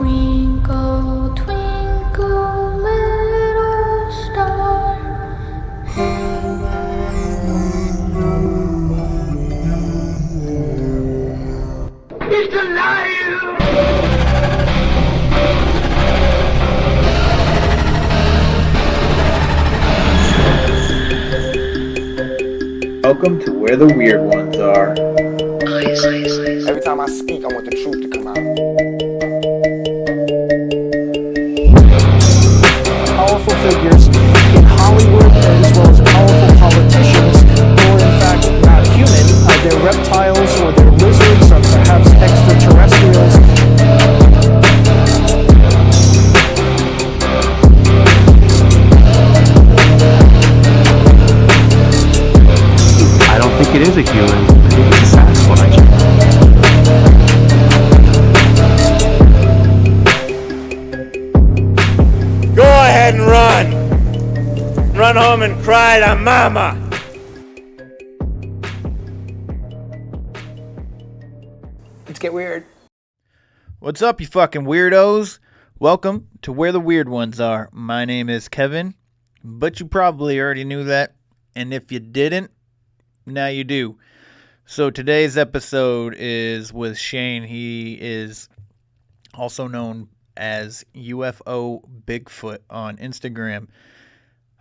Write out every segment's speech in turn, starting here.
Twinkle, twinkle, little star, how He's alive! Welcome to Where the Weird Ones Are. Every time I speak, I want the truth to come out. Powerful figures in Hollywood as well as powerful politicians who are in fact not human. They're reptiles or they're lizards or perhaps extraterrestrials. I don't think it is a human. I think it's a Sasquatch. Go ahead and run. Run home and cry to mama. Let's get weird. What's up, you fucking weirdos? Welcome to Where the Weird Ones Are. My name is Kevin, but you probably already knew that. And if you didn't, now you do. So today's episode is with Shane. He is also known as UFO Bigfoot on Instagram.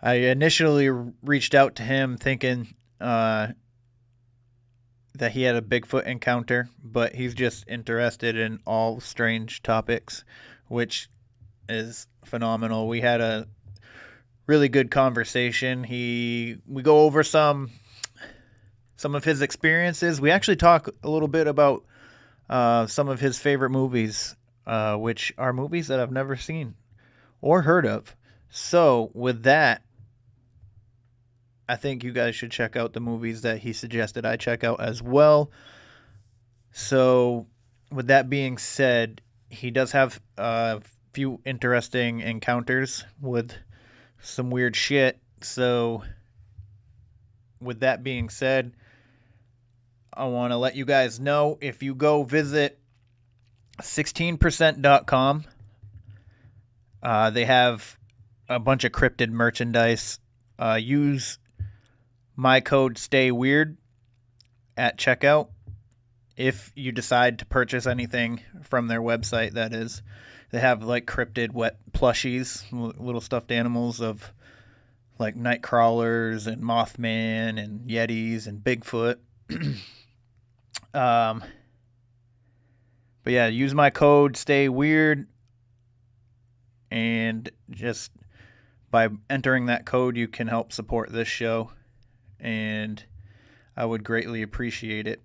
I initially reached out to him thinking that he had a Bigfoot encounter, but he's just interested in all strange topics, which is phenomenal. We had a really good conversation. We go over some of his experiences. We actually talk a little bit about some of his favorite movies, which are movies that I've never seen or heard of. So with that, I think you guys should check out the movies that he suggested I check out as well. So with that being said, he does have a few interesting encounters with some weird shit. So with that being said, I want to let you guys know, if you go visit 16%.com, they have a bunch of cryptid merchandise. Use my code STAYWEIRD at checkout if you decide to purchase anything from their website. That is, they have like cryptid wet plushies, little stuffed animals of like night crawlers and Mothman and Yetis and Bigfoot. But yeah, use my code STAYWEIRD, and just by entering that code you can help support this show, and I would greatly appreciate it.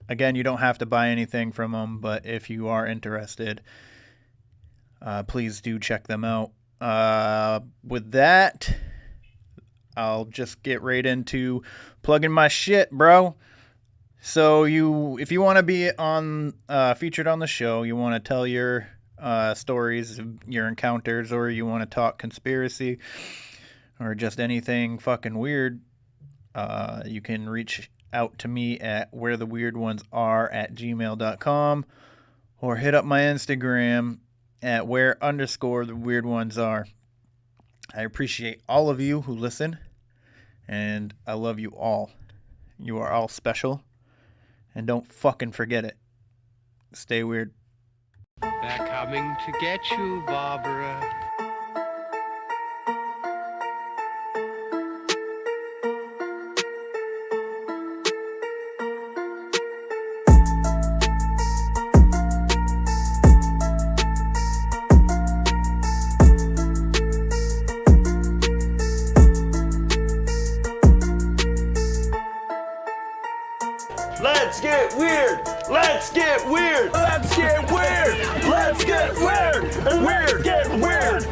Again, you don't have to buy anything from them, but if you are interested, please do check them out. With that, I'll just get right into plugging my shit, bro. So if you want to be on featured on the show, you want to tell your stories, your encounters, or you want to talk conspiracy or just anything fucking weird, you can reach out to me at wheretheweirdonesare@gmail.com or hit up my Instagram at where_the_weirdOnes_are. I appreciate all of you who listen, and I love you all. You are all special, and don't fucking forget it. Stay weird. They're coming to get you, Barbara. Let's get weird. Let's get weird. Let's get weird. Let's get weird. Weird, get weird.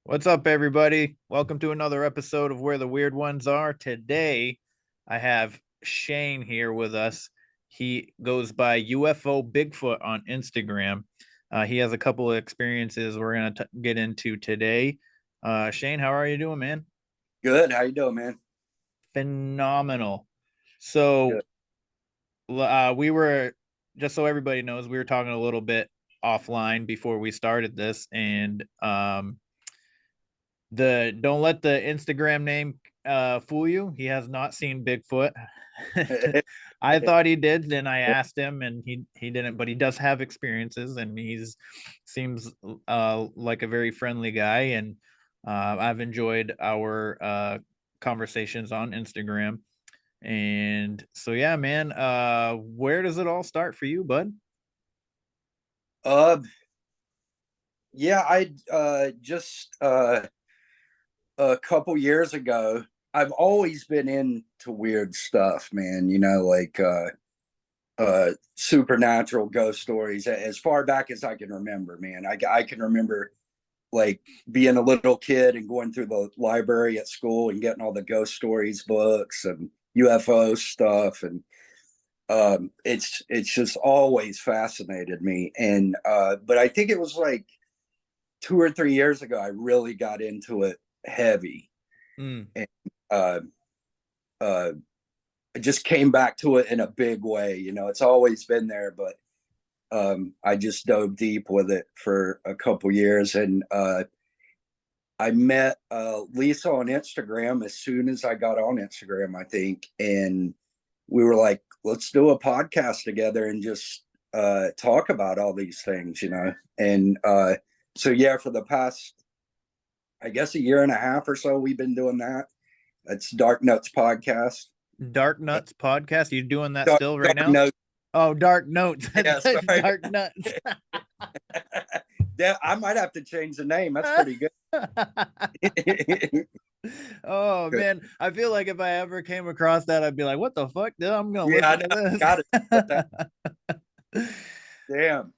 What's up, everybody? Welcome to another episode of Where the Weird Ones Are. Today, I have Shane here with us. He goes by UFO Bigfoot on Instagram. He has a couple of experiences we're going to get into today. Shane, how are you doing, man? Good. How you doing, man? Phenomenal. So, Good. we were, just so everybody knows, we were talking a little bit offline before we started this, and the don't let the Instagram name fool you. He has not seen Bigfoot. I thought he did. Then I asked him, and he didn't. But he does have experiences, and he's seems like a very friendly guy. And I've enjoyed our conversations on Instagram. And so, yeah, man. Where does it all start for you, bud? Uh, yeah, I just a couple years ago, I've always been into weird stuff, man. Like supernatural ghost stories as far back as I can remember, man. I can remember like being a little kid and going through the library at school and getting all the ghost stories books and UFO stuff, and it's just always fascinated me. And but I think it was like 2 or 3 years ago I really got into it heavy. Mm. And uh uh I just came back to it in a big way. It's always been there, but I just dove deep with it for a couple years. And I met Lisa on Instagram as soon as I got on Instagram, I think. And we were like, let's do a podcast together and just talk about all these things. And so, yeah, for the past, I guess, a year and a half or so, we've been doing that. It's Dark Nuts Podcast. Dark Nuts podcast. You doing that Dark, still right Dark now? Notes. Oh, Dark Notes. Yeah, sorry. Dark Nuts. Yeah, I might have to change the name. That's pretty good. Oh man, I feel like if I ever came across that, I'd be like, "What the fuck? Dude, I'm gonna Yeah, listen to got this." it. Damn.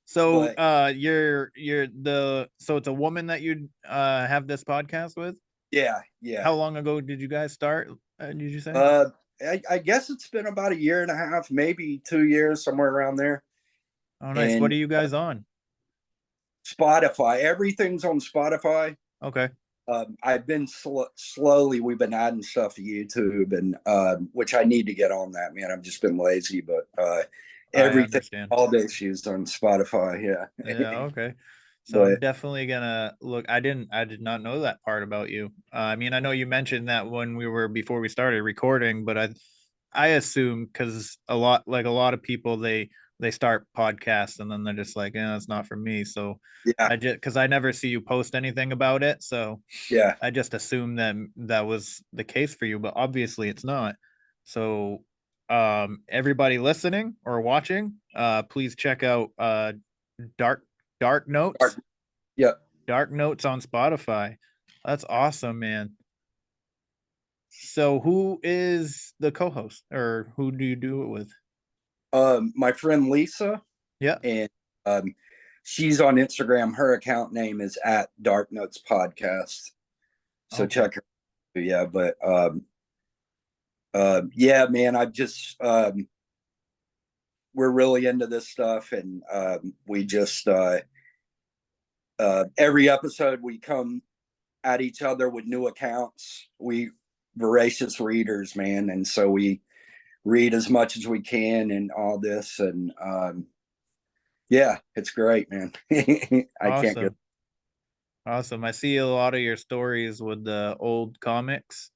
So, But you're the so it's a woman that you have this podcast with. yeah, How yeah. long ago did you guys start? Did you say? Uh, I guess it's been about a year and a half, maybe 2 years, somewhere around there. Oh, nice. What And are you guys on? Spotify, everything's on Spotify. Okay. I've been slowly, we've been adding stuff to YouTube, and which I need to get on that, man. I've just been lazy, but I everything, understand. all the issues on Spotify. Yeah. Yeah, okay. So I'm But definitely gonna look. I did not know that part about you. I mean, I know you mentioned that when we were before we started recording, but I assume because a lot of people they start podcasts and then they're just like, yeah, it's not for me. So yeah, I just because I never see you post anything about it, so yeah. I just assumed that that was the case for you, but obviously it's not. So everybody listening or watching, please check out Dark Dark Notes. Dark, yeah. Dark Notes on Spotify. That's awesome, man. So who is the co-host or who do you do it with? My friend Lisa, Yeah. and she's on Instagram. Her account name is at Dark Notes Podcast. So Okay. check her. Yeah, but yeah, man, I've just we're really into this stuff, and we just every episode we come at each other with new accounts. We voracious readers, man, and so we read as much as we can and all this, and yeah, it's great, man. I can't get. Awesome. Awesome. I see a lot of your stories with the old comics.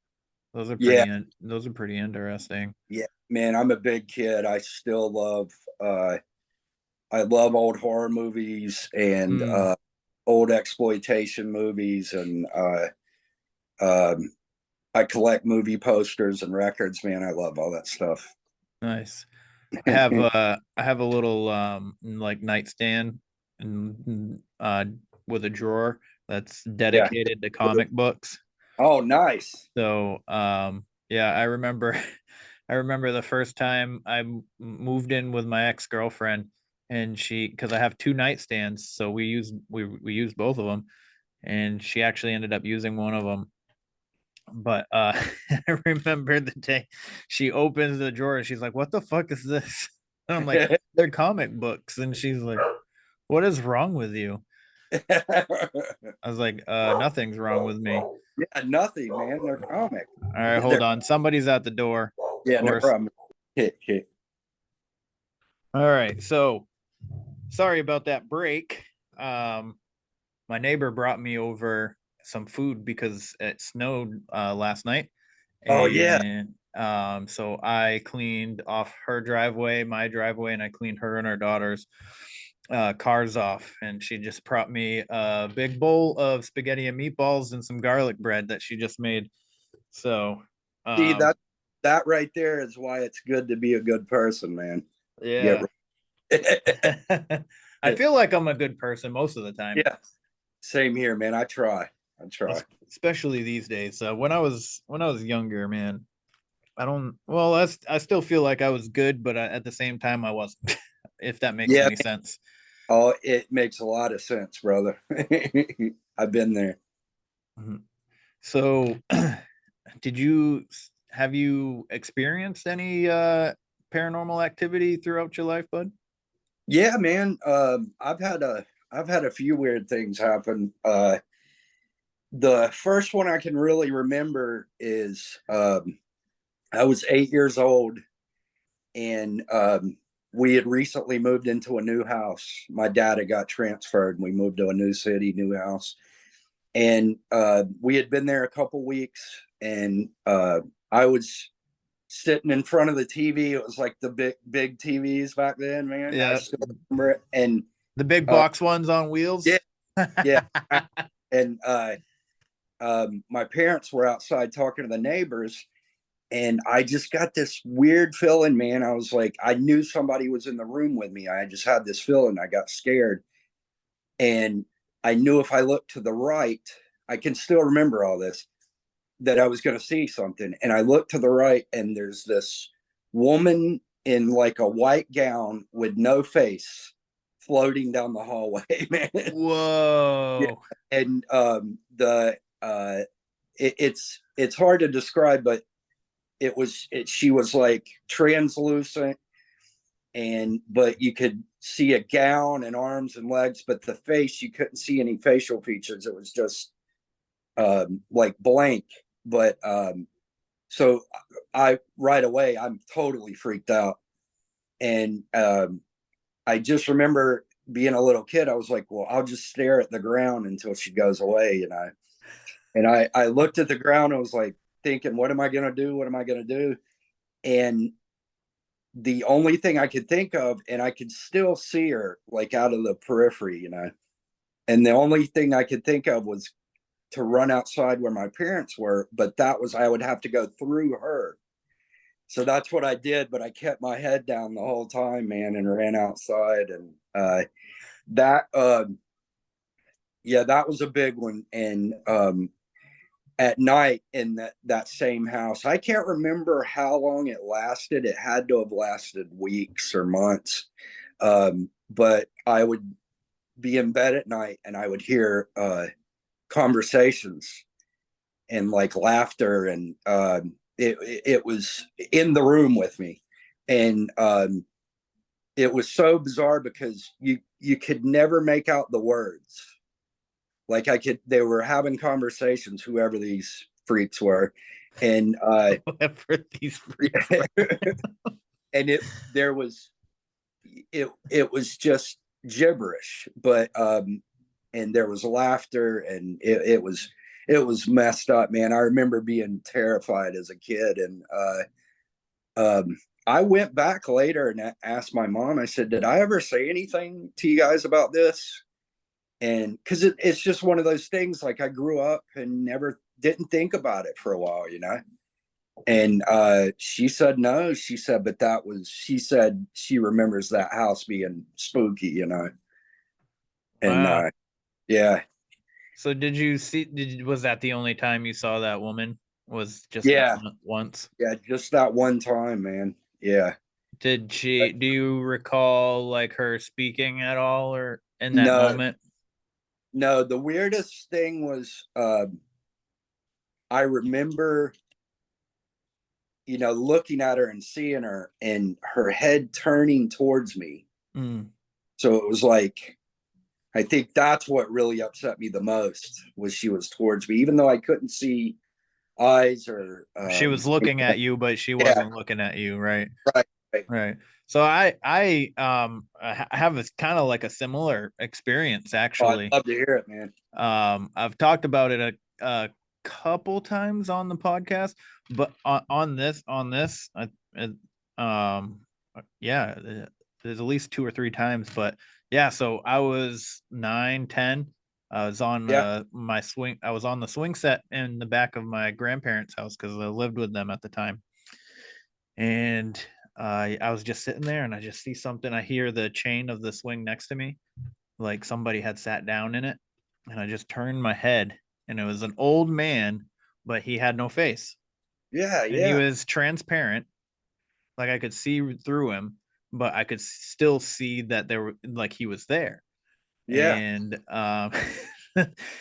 Yeah, Those are pretty interesting. yeah, man. I'm a big kid. I still love. I love old horror movies and Mm, old exploitation movies, and um, I collect movie posters and records. Man, I love all that stuff. nice. I have a little like nightstand and with a drawer that's Yeah. dedicated to comic books. Oh, nice. So yeah, I remember I remember the first time moved in with my ex-girlfriend, and she because I have two nightstands, so we used both of them, and she actually ended up using one of them. But I remember the day she opens the drawer and she's like, "What the fuck is this?" And I'm like, "They're comic books." And she's like, "What is wrong with you?" I was like, "Nothing's wrong with me." All Yeah, nothing, man. They're comic. right, hold on. Somebody's at the door. Yeah, Of no course. problem. Hit. All right. So sorry about that break. Um, my neighbor brought me over some food because it snowed last night. Oh yeah. And so I cleaned off her driveway, my driveway, and I cleaned her and her daughter's cars off. And she just brought me a big bowl of spaghetti and meatballs and some garlic bread that she just made. So, See, um, that right there is why it's good to be a good person, man. Get yeah. right. I feel like I'm a good person most of the time. Yeah. Same here, man. I try. Especially these days. When I was younger, man, I don't. Well, I still feel like I was good, but at the same time, I wasn't. If that makes Yeah. any sense. Oh, it makes a lot of sense, brother. I've been there. Mhm. So, did you have you experienced any paranormal activity throughout your life, bud? Yeah, man. I've had a few weird things happen. The first one I can really remember is I was 8 years old, and we had recently moved into a new house. My dad had got transferred, and we moved to a new city, new house. And we had been there a couple weeks, and I was sitting in front of the TV. It was like the big TVs back then, man. I Yeah, still remember it. And the big uh, box ones on yeah, wheels. yeah. And my parents were outside talking to the neighbors, and I just got this weird feeling, man. I was like, I knew somebody was in the room with me. I just had this feeling. I got scared, and I knew if I looked to the right, I can still remember all this, that I was going to see something. And I looked to the right, and there's this woman in like a white gown with no face floating down the hallway, man. Yeah. Whoa. And it's hard to describe, but she was like translucent, and but you could see a gown and arms and legs, but the face, you couldn't see any facial features. It was just like blank. But so I right away, I'm totally freaked out. And I just remember being a little kid, I was like, well, I'll just stare at the ground until she goes away. And I looked at the ground and was like thinking, what am I going to do? What am I going to do? And the only thing I could think of, and I could still see her like out of the periphery, and the only thing I could think of was to run outside where my parents were, but that was, I would have to go through her. So that's what I did, but I kept my head down the whole time, man, and ran outside. And that, yeah, that was a big one. And at night in that same house, I can't remember how long it lasted. It had to have lasted weeks or months. But I would be in bed at night, and I would hear conversations and like laughter, and it was in the room with me. And it was so bizarre because you could never make out the words. Like they were having conversations, whoever these freaks were. And Whatever these freaks. and there was, it was just gibberish, but and there was laughter, and it was messed up, man. I remember being terrified as a kid. And I went back later and asked my mom. I said, did I ever say anything to you guys about this? And because it's just one of those things, like I grew up and never didn't think about it for a while. And she said no. She said, but she said she remembers that house being spooky. And Wow. yeah. So did you see? Was that the only time you saw that woman? Was just that Yeah. once? Yeah, just that one time, man. Yeah. Did she? Do you recall like her speaking at all, or in that No, moment? no. The weirdest thing was I remember, looking at her and seeing her and her head turning towards me. Mm. So it was like, I think that's what really upset me the most, was she was towards me, even though I couldn't see eyes or She was looking at you, but she wasn't looking at you, right? right. Right. So I have a kind of like a similar experience Oh, I'd actually. love to hear it, man. I've talked about it a couple times on the podcast, but on this, yeah, there's at least 2 or 3 times. But yeah, so I was 9, 10. I was on my swing. I was on the swing set in the back of my grandparents' house because I lived with them at the time, and I was just sitting there, and I just see something. I hear the chain of the swing next to me, like somebody had sat down in it, and I just turned my head, and it was an old man, but he had no face, Yeah, and he yeah, was transparent, like I could see through him, but I could still see that there were like he was there. yeah, And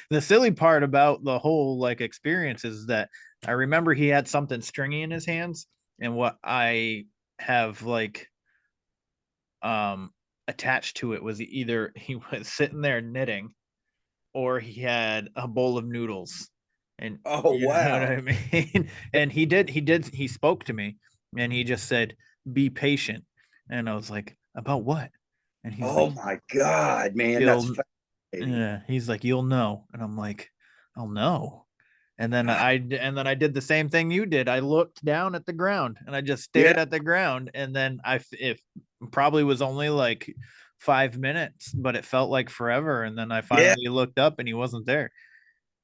the silly part about the whole like experience is that I remember he had something stringy in his hands, and what I have like attached to it was either he was sitting there knitting or he had a bowl of noodles. And oh you know what wow, I mean? And he spoke to me, and he just said, "Be patient." And I was like, "About what?" And he's oh like, my god, man, that's "You'll fascinating. yeah." He's like, "You'll know." And I'm like, "I'll know." And then I did the same thing you did. I looked down at the ground, and I just Yeah, stared at the ground, and then it probably was only like 5 minutes, but it felt like forever. And then I yeah, finally looked up, and he wasn't there.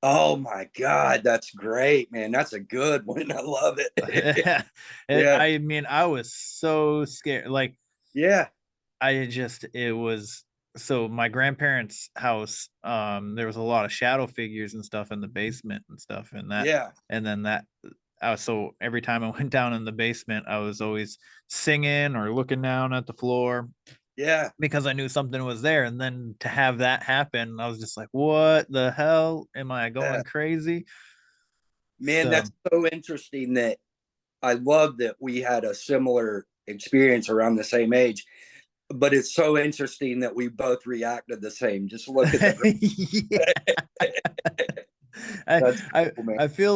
oh my god, that's great, man, that's a good one. I love it. Yeah, I mean, I was so scared. Like, yeah, it was so my grandparents' house, there was a lot of shadow figures and stuff in the basement and stuff, yeah, and then that so every time I went down in the basement, I was always singing or looking down at the floor yeah, because I knew something was there. And then to have that happen, I was just like, what the hell? Am I yeah. going crazy? Man, that's So so interesting that I love that we had a similar experience around the same age, but it's so interesting that we both reacted the same. Just look at the yeah. I, that's I cool, man. I feel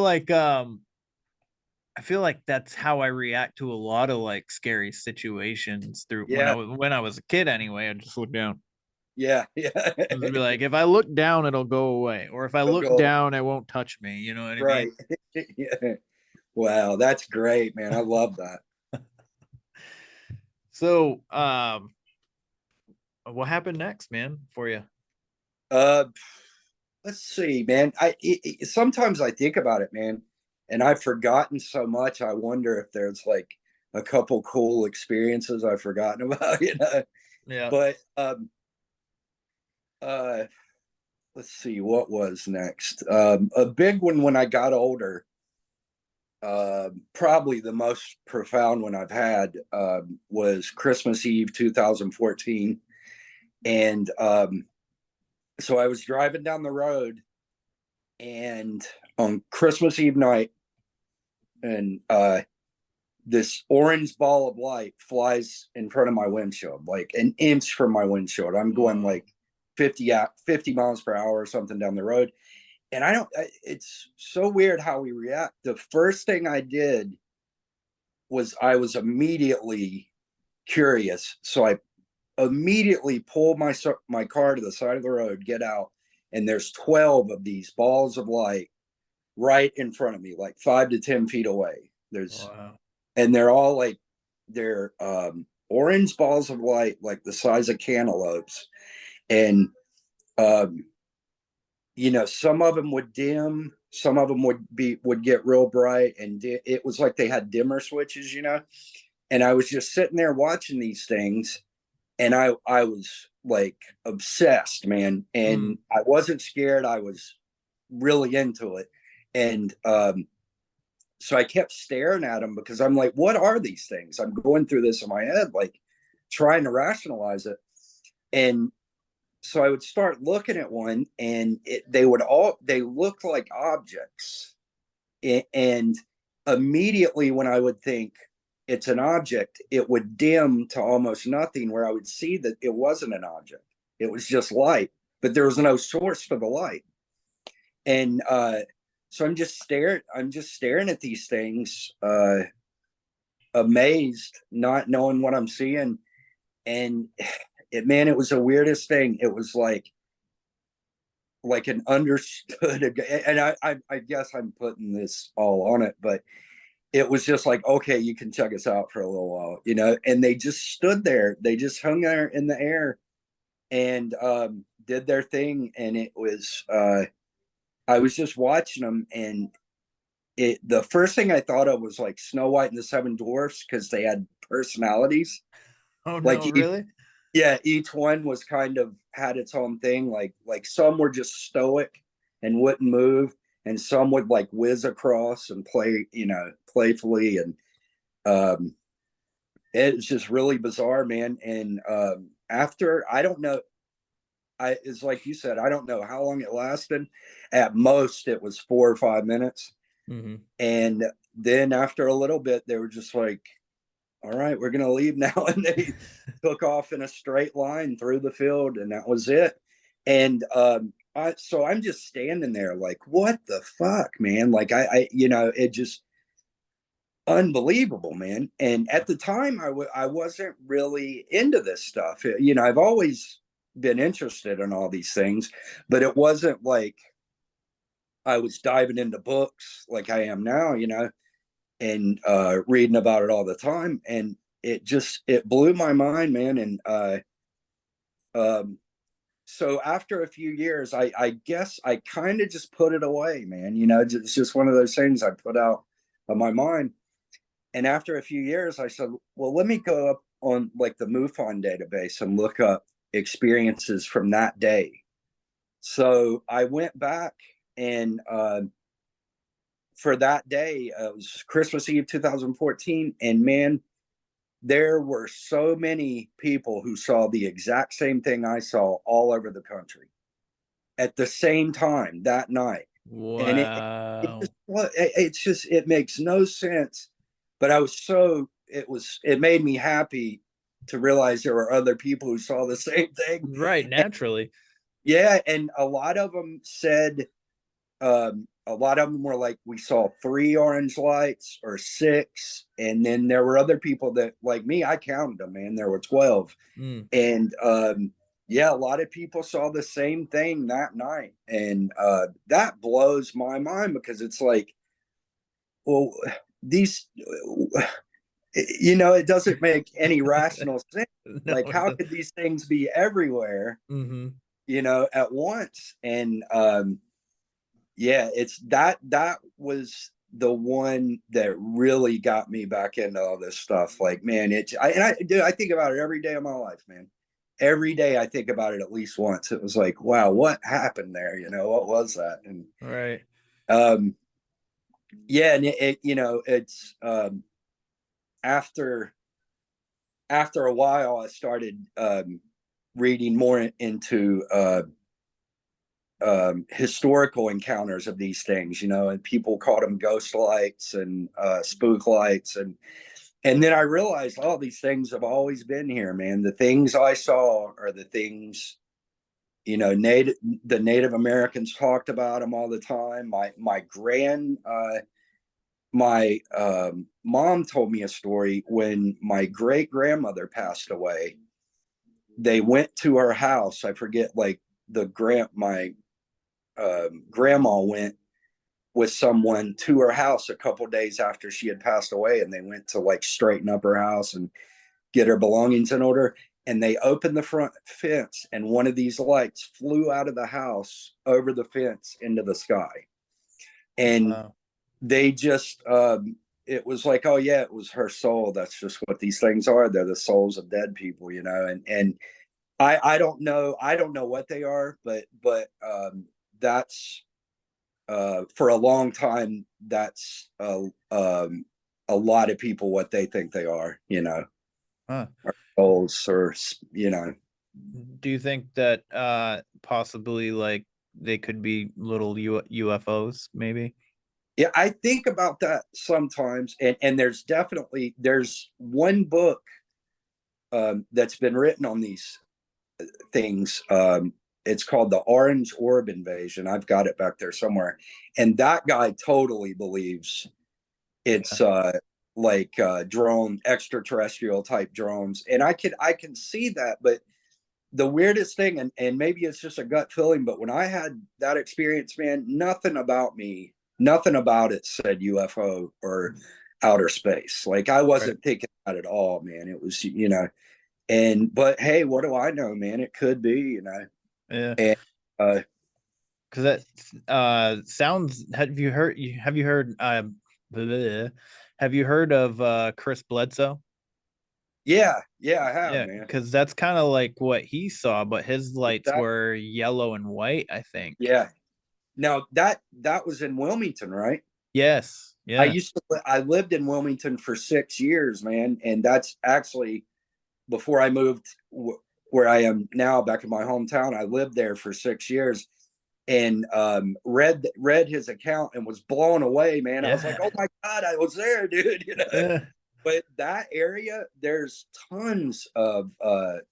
like that's how I react to a lot of like scary situations through Yeah, when I was a kid anyway. I just look down. yeah, yeah. Just be like, if I look down, it'll go away. Or if I Go, look go. down, it won't touch me. You know what I mean? Right. Yeah. Wow, that's great, man. I love that. So, what happened next, man, for you? Uh, let's see, man. Sometimes I think about it, man, and I've forgotten so much. I wonder if there's like a couple cool experiences I've forgotten about, Yeah. But uh, let's see what was next. A big one when I got older. Probably the most profound one I've had was Christmas Eve 2014, and so I was driving down the road, and on Christmas Eve night, and this orange ball of light flies in front of my windshield, like an inch from my windshield. I'm going like 50 miles per hour or something down the road. And it's so weird how we react. The first thing I did was I was immediately curious. So I immediately pull my car to the side of the road, get out, and there's 12 of these balls of light right in front of me, like 5 to 10 feet away. Wow. And they're all like they're orange balls of light, like the size of cantaloupes, and um, some of them would dim, some of them would get real bright, and it was like they had dimmer switches, And I was just sitting there watching these things, and I was like obsessed, man. Mm. And I wasn't scared. I was really into it. And so I kept staring at them because I'm like, what are these things? I'm going through this in my head, like trying to rationalize it. And so I would start looking at one, and they looked like objects. And immediately when I would think it's an object, it would dim to almost nothing, where I would see that it wasn't an object. It was just light, but there was no source for the light. And so I'm just staring at these things, amazed, not knowing what I'm seeing. And man, it was the weirdest thing. It was like an understood, and I guess I'm putting this all on it, but it was just like, okay, you can check us out for a little while, and they just stood there. They just hung there in the air and did their thing. And it was, I was just watching them, and the first thing I thought of was like Snow White and the Seven Dwarfs, because they had personalities. Oh Like no, really? yeah, each one was kind of had its own thing. Like some were just stoic and wouldn't move, and some would like whiz across and play, playfully. And um it's just really bizarre, man. And after, I don't know, it's like you said, I don't know how long it lasted. At most it was 4 or 5 minutes. Mm-hmm. And then after a little bit, they were just like, all right, we're going to leave now. And they took off in a straight line through the field, and that was it. And so I'm just standing there like, what the fuck, man? Like, it just unbelievable, man. And at the time, I wasn't really into this stuff. I've always been interested in all these things, but it wasn't like I was diving into books like I am now, and reading about it all the time. And it blew my mind, man. And um, so after a few years, I guess I kind of just put it away, man. It's just one of those things I put out of my mind. And after a few years, I said, well, let me go up on like the MUFON database and look up experiences from that day. So I went back, and for that day, it was Christmas Eve 2014. And man, there were so many people who saw the exact same thing I saw all over the country at the same time that night. And Wow. it's just, it makes no sense. But it made me happy to realize there were other people who saw the same thing. Right, naturally. Yeah. And a lot of them said, a lot of them were like, we saw 3 orange lights or 6. And then there were other people that, like me, I counted them, man. There were 12. Mm. And yeah, a lot of people saw the same thing that night. And that blows my mind, because it's like, well, these, it doesn't make any rational sense. No, Like, how could these things be everywhere, mm-hmm. at once? And yeah, it's that was the one that really got me back into all this stuff. Like, man, I think about it every day of my life, man. Every day I think about it at least once. It was like, wow, what happened there? What was that? And Right. um yeah, and it's after a while I started reading more into historical encounters of these things, and people called them ghost lights and spook lights. And then I realized, oh, these things have always been here, man. The things I saw are the things, the Native Americans talked about them all the time. My mom told me a story when my great grandmother passed away. They went to her house. I forget, like my grandma went with someone to her house a couple days after she had passed away, and they went to like straighten up her house and get her belongings in order. And they opened the front fence, and one of these lights flew out of the house over the fence into the sky. And Wow. they just it was like, oh yeah, it was her soul. That's just what these things are. They're the souls of dead people, and I don't know what they are, but that's for a long time, that's a lot of people what they think they are, Huh. or souls, or Do you think that possibly like they could be little UFOs, maybe? Yeah, I think about that sometimes, and there's one book that's been written on these things. It's called The Orange Orb Invasion. I've got it back there somewhere, and that guy totally believes it's like drone extraterrestrial type drones, and I can see that, but the weirdest thing, and maybe it's just a gut feeling, but when I had that experience, man, nothing about it said UFO or outer space. Like I Right. wasn't thinking that at all, man. It was, and but hey, what do I know, man? It could be, Yeah. and uh, Because that sounds. Have you heard bleh, have you heard of Chris Bledsoe? yeah, I have, Yeah, man. because that's kind of like what he saw, but his lights That, were yellow and white, I think. yeah. Now that was in Wilmington, right? Yes. Yeah. I lived in Wilmington for 6 years, man, and that's actually before I moved where I am now, back in my hometown. I lived there for 6 years, and read his account and was blown away, man. I was like, Yeah. oh my god, I was there, dude. Yeah. But that area, there's tons of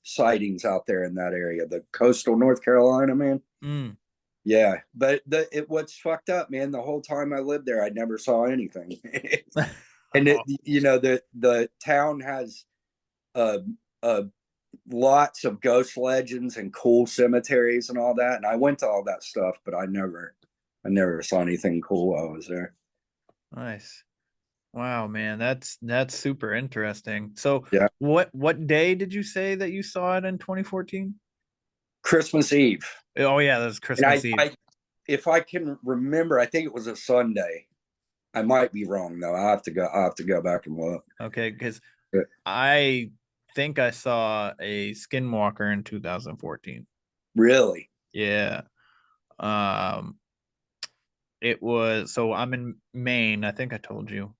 sightings out there in that area, the coastal North Carolina, man. Mm. Yeah, but what's fucked up, man. The whole time I lived there, I never saw anything. And Oh, the town has uh, uh, lots of ghost legends and cool cemeteries and all that. And I went to all that stuff, but I never saw anything cool while I was there. nice. Wow, man, that's super interesting. So, Yeah, what day did you say that you saw it in 2014? Christmas Eve, Oh yeah, that's and Christmas Eve. if I can remember, I think it was a Sunday. I might be wrong though. I have to go back and look. Okay, because Yeah. I think I saw a skinwalker in 2014. Really? Yeah. Um, it was so I'm in Maine. I think I told you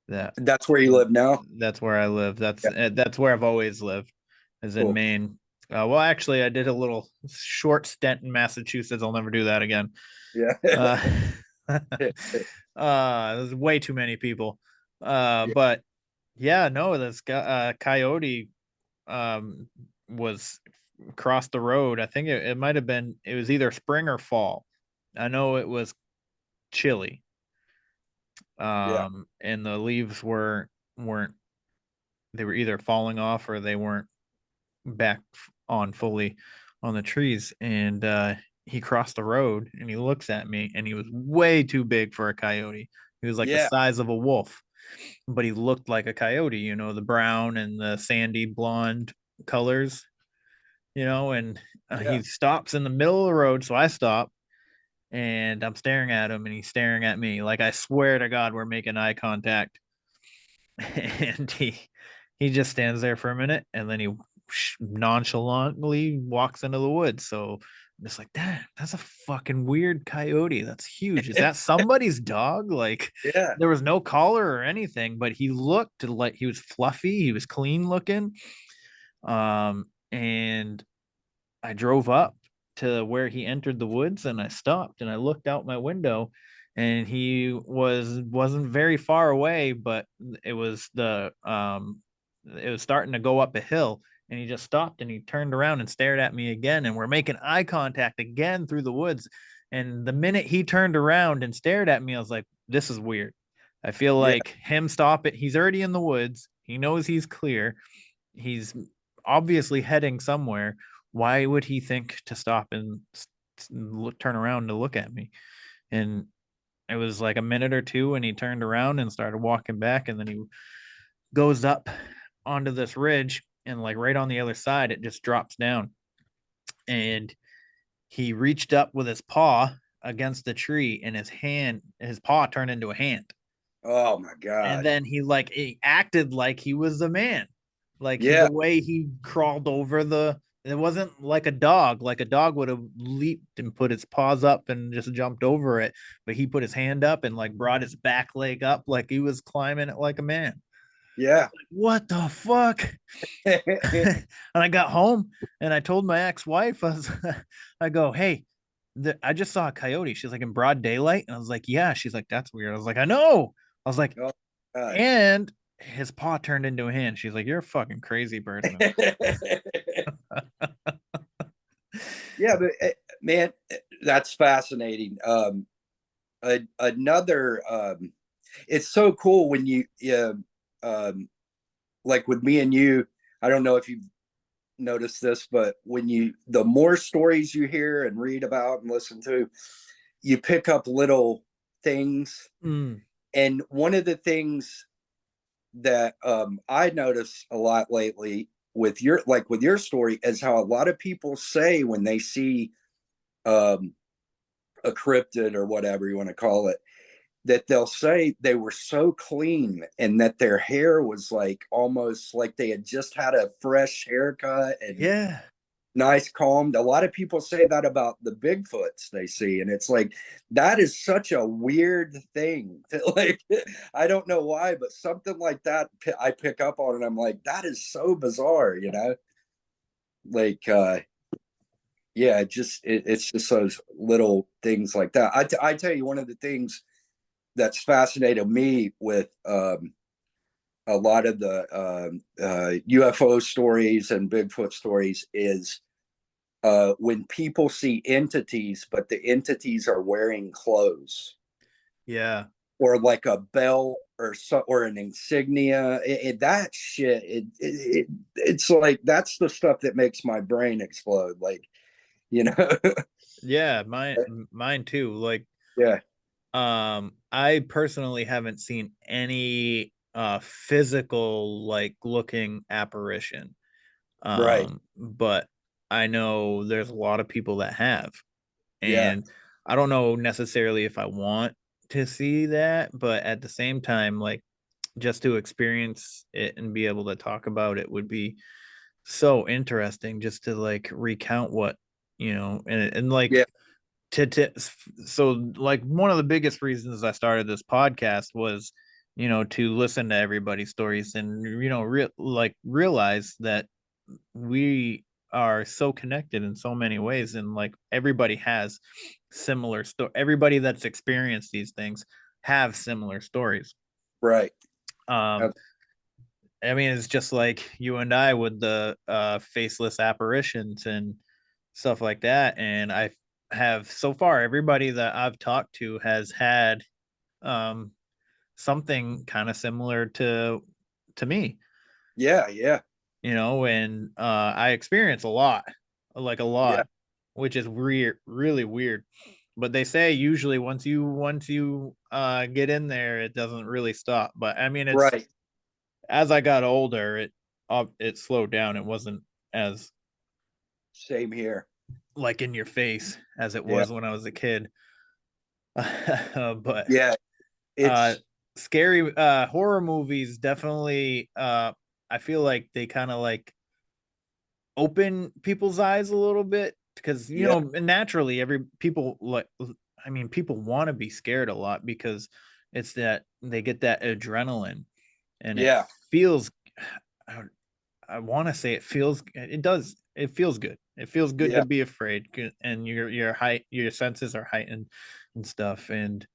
that. That's where you live now? That's where I live. Yeah, That's where I've always lived, is in cool. Maine. Well, actually, I did a little short stint in Massachusetts. I'll never do that again. Yeah. Uh, there's way too many people. Yeah. But yeah, no, this coyote um was across the road. I think it might have been, it was either spring or fall. I know it was chilly. Yeah. And the leaves weren't they were either falling off or they weren't back on fully on the trees. And he crossed the road and he looks at me, and he was way too big for a coyote. He was like the Yeah. size of a wolf, but he looked like a coyote, the brown and the sandy blonde colors, and Yeah. he stops in the middle of the road. So I stop and I'm staring at him and he's staring at me. Like, I swear to God, we're making eye contact. And he just stands there for a minute, and then he nonchalantly walks into the woods. So I'm just like, that's a fucking weird coyote. That's huge. Is that somebody's dog? Like, Yeah. there was no collar or anything, but he looked like he was fluffy. He was clean looking. And I drove up to where he entered the woods, and I stopped and I looked out my window, and he wasn't very far away, but it was it was starting to go up a hill, and he just stopped and he turned around and stared at me again, and we're making eye contact again through the woods. And the minute he turned around and stared at me, I was like, this is weird. I feel Yeah. like him stop it. He's already in the woods. He knows he's clear. He's obviously heading somewhere. Why would he think to stop and turn around to look at me? And it was like a minute or two, and he turned around and started walking back, and then he goes up onto this ridge, and like right on the other side, it just drops down. And he reached up with his paw against the tree, and his paw turned into a hand. Oh my And God. then he acted like he was a man, like Yeah. the way he crawled over the, it wasn't like a dog. Like a dog would have leaped and put its paws up and just jumped over it, but he put his hand up and like brought his back leg up like he was climbing it like a man. Yeah. What the fuck? And I got home and I told my ex-wife, I go, hey, I just saw a coyote. She's like in broad daylight, and I was like, yeah. She's like, that's weird. I was like, I know. I was like, Oh, God. and his paw turned into a hand. She's like, you're a fucking crazy person. Yeah, but man, that's fascinating. Another, it's so cool when you, like with me and you. I don't know if you've noticed this, but the more stories you hear and read about and listen to, you pick up little things. Mm. And one of the things that I notice a lot lately with your story is how a lot of people say when they see um, a cryptid or whatever you want to call it, that they'll say they were so clean and that their hair was like almost like they had just had a fresh haircut and Yeah. nice combed. A lot of people say that about the Bigfoots they see, and it's like that is such a weird thing to, like, I don't know why, but something like that I pick up on, and I'm like, that is so bizarre, like yeah, it's just those little things like that. I tell you, one of the things that's fascinated me with a lot of the UFO stories and Bigfoot stories is when people see entities, but the entities are wearing clothes Yeah. or like a belt or an insignia. That shit, it's like that's the stuff that makes my brain explode. Like, you know, Yeah, mine too. Like, yeah, I personally haven't seen any physical like looking apparition. right, But I know there's a lot of people that have. yeah, And I don't know necessarily if I want to see that, but at the same time, like just to experience it and be able to talk about it would be so interesting just to like recount what, and like yeah, to so like one of the biggest reasons I started this podcast was, to listen to everybody's stories and like realize that we are so connected in so many ways, and like everybody has similar story. Everybody that's experienced these things have similar stories. right, um I mean, it's just like you and I with the faceless apparitions and stuff like that. And I have so far everybody that I've talked to has had um something kind of similar to me, yeah, yeah, and I experience a lot, like a yeah, lot, which is weird, really weird. But they say usually once you get in there, it doesn't really stop. But I mean, it's right. as I got older, it slowed down. It wasn't as Same here. like in your face as it Yeah, was when I was a kid. But yeah. uh It's scary horror movies definitely, I feel like they kind of like open people's eyes a little bit, because yeah, naturally every people like, I mean, people want to be scared a lot because it's that they get that adrenaline, and it yeah, feels, I, I want to say it feels good. It feels good yeah, to be afraid, and your senses are heightened and stuff. And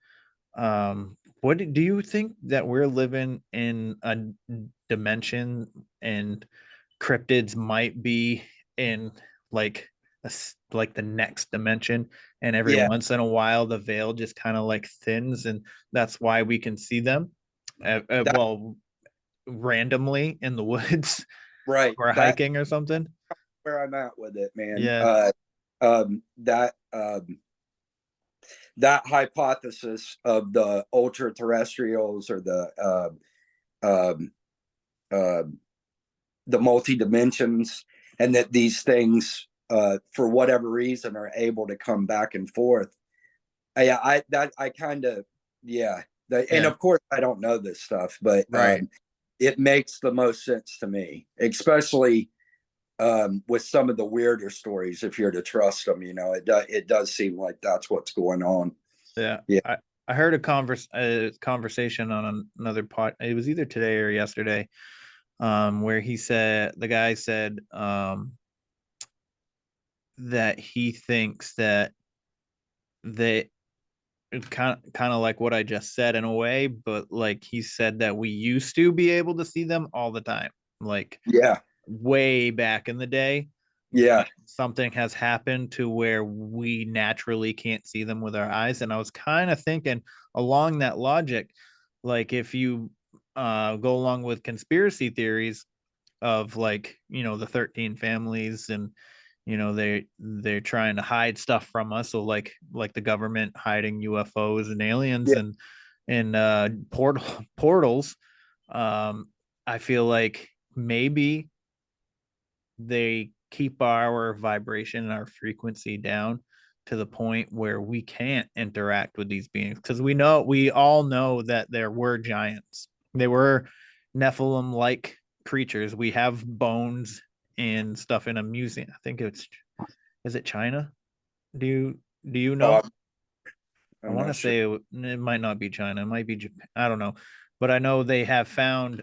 what do you think that we're living in a dimension, and cryptids might be in like like the next dimension, and every yeah. once in a while the veil just kind of like thins, and that's why we can see them, That well, randomly in the woods right. or That's hiking or something. where I'm at with it, man. Yeah. That that hypothesis of the ultra terrestrials or um, uh, the multi dimensions, and that these things, for whatever reason, are able to come back and forth. I kind of, yeah. And Yeah. of course, I don't know this stuff, but Right. it makes the most sense to me, especially with some of the weirder stories. If you're to trust them, it does seem like that's what's going on. Yeah. Yeah, I heard a conversation on another pod. It was either today or yesterday, where the guy said, that he thinks that they kind of like what I just said in a way, but like he said that we used to be able to see them all the time, like Yeah. way back in the day. Yeah. Something has happened to where we naturally can't see them with our eyes. And I was kind of thinking along that logic, like if you go along with conspiracy theories of like, the 13 families, and they're trying to hide stuff from us, so like the government hiding UFOs and aliens Yeah. and portals. I feel like maybe they keep our vibration and our frequency down to the point where we can't interact with these beings, because we all know that there were giants. They were Nephilim like creatures. We have bones and stuff in a museum. I think is it China? Do you Oh, know? I I'm want to not sure. say it might not be China. It might be Japan. I don't know, but I know they have found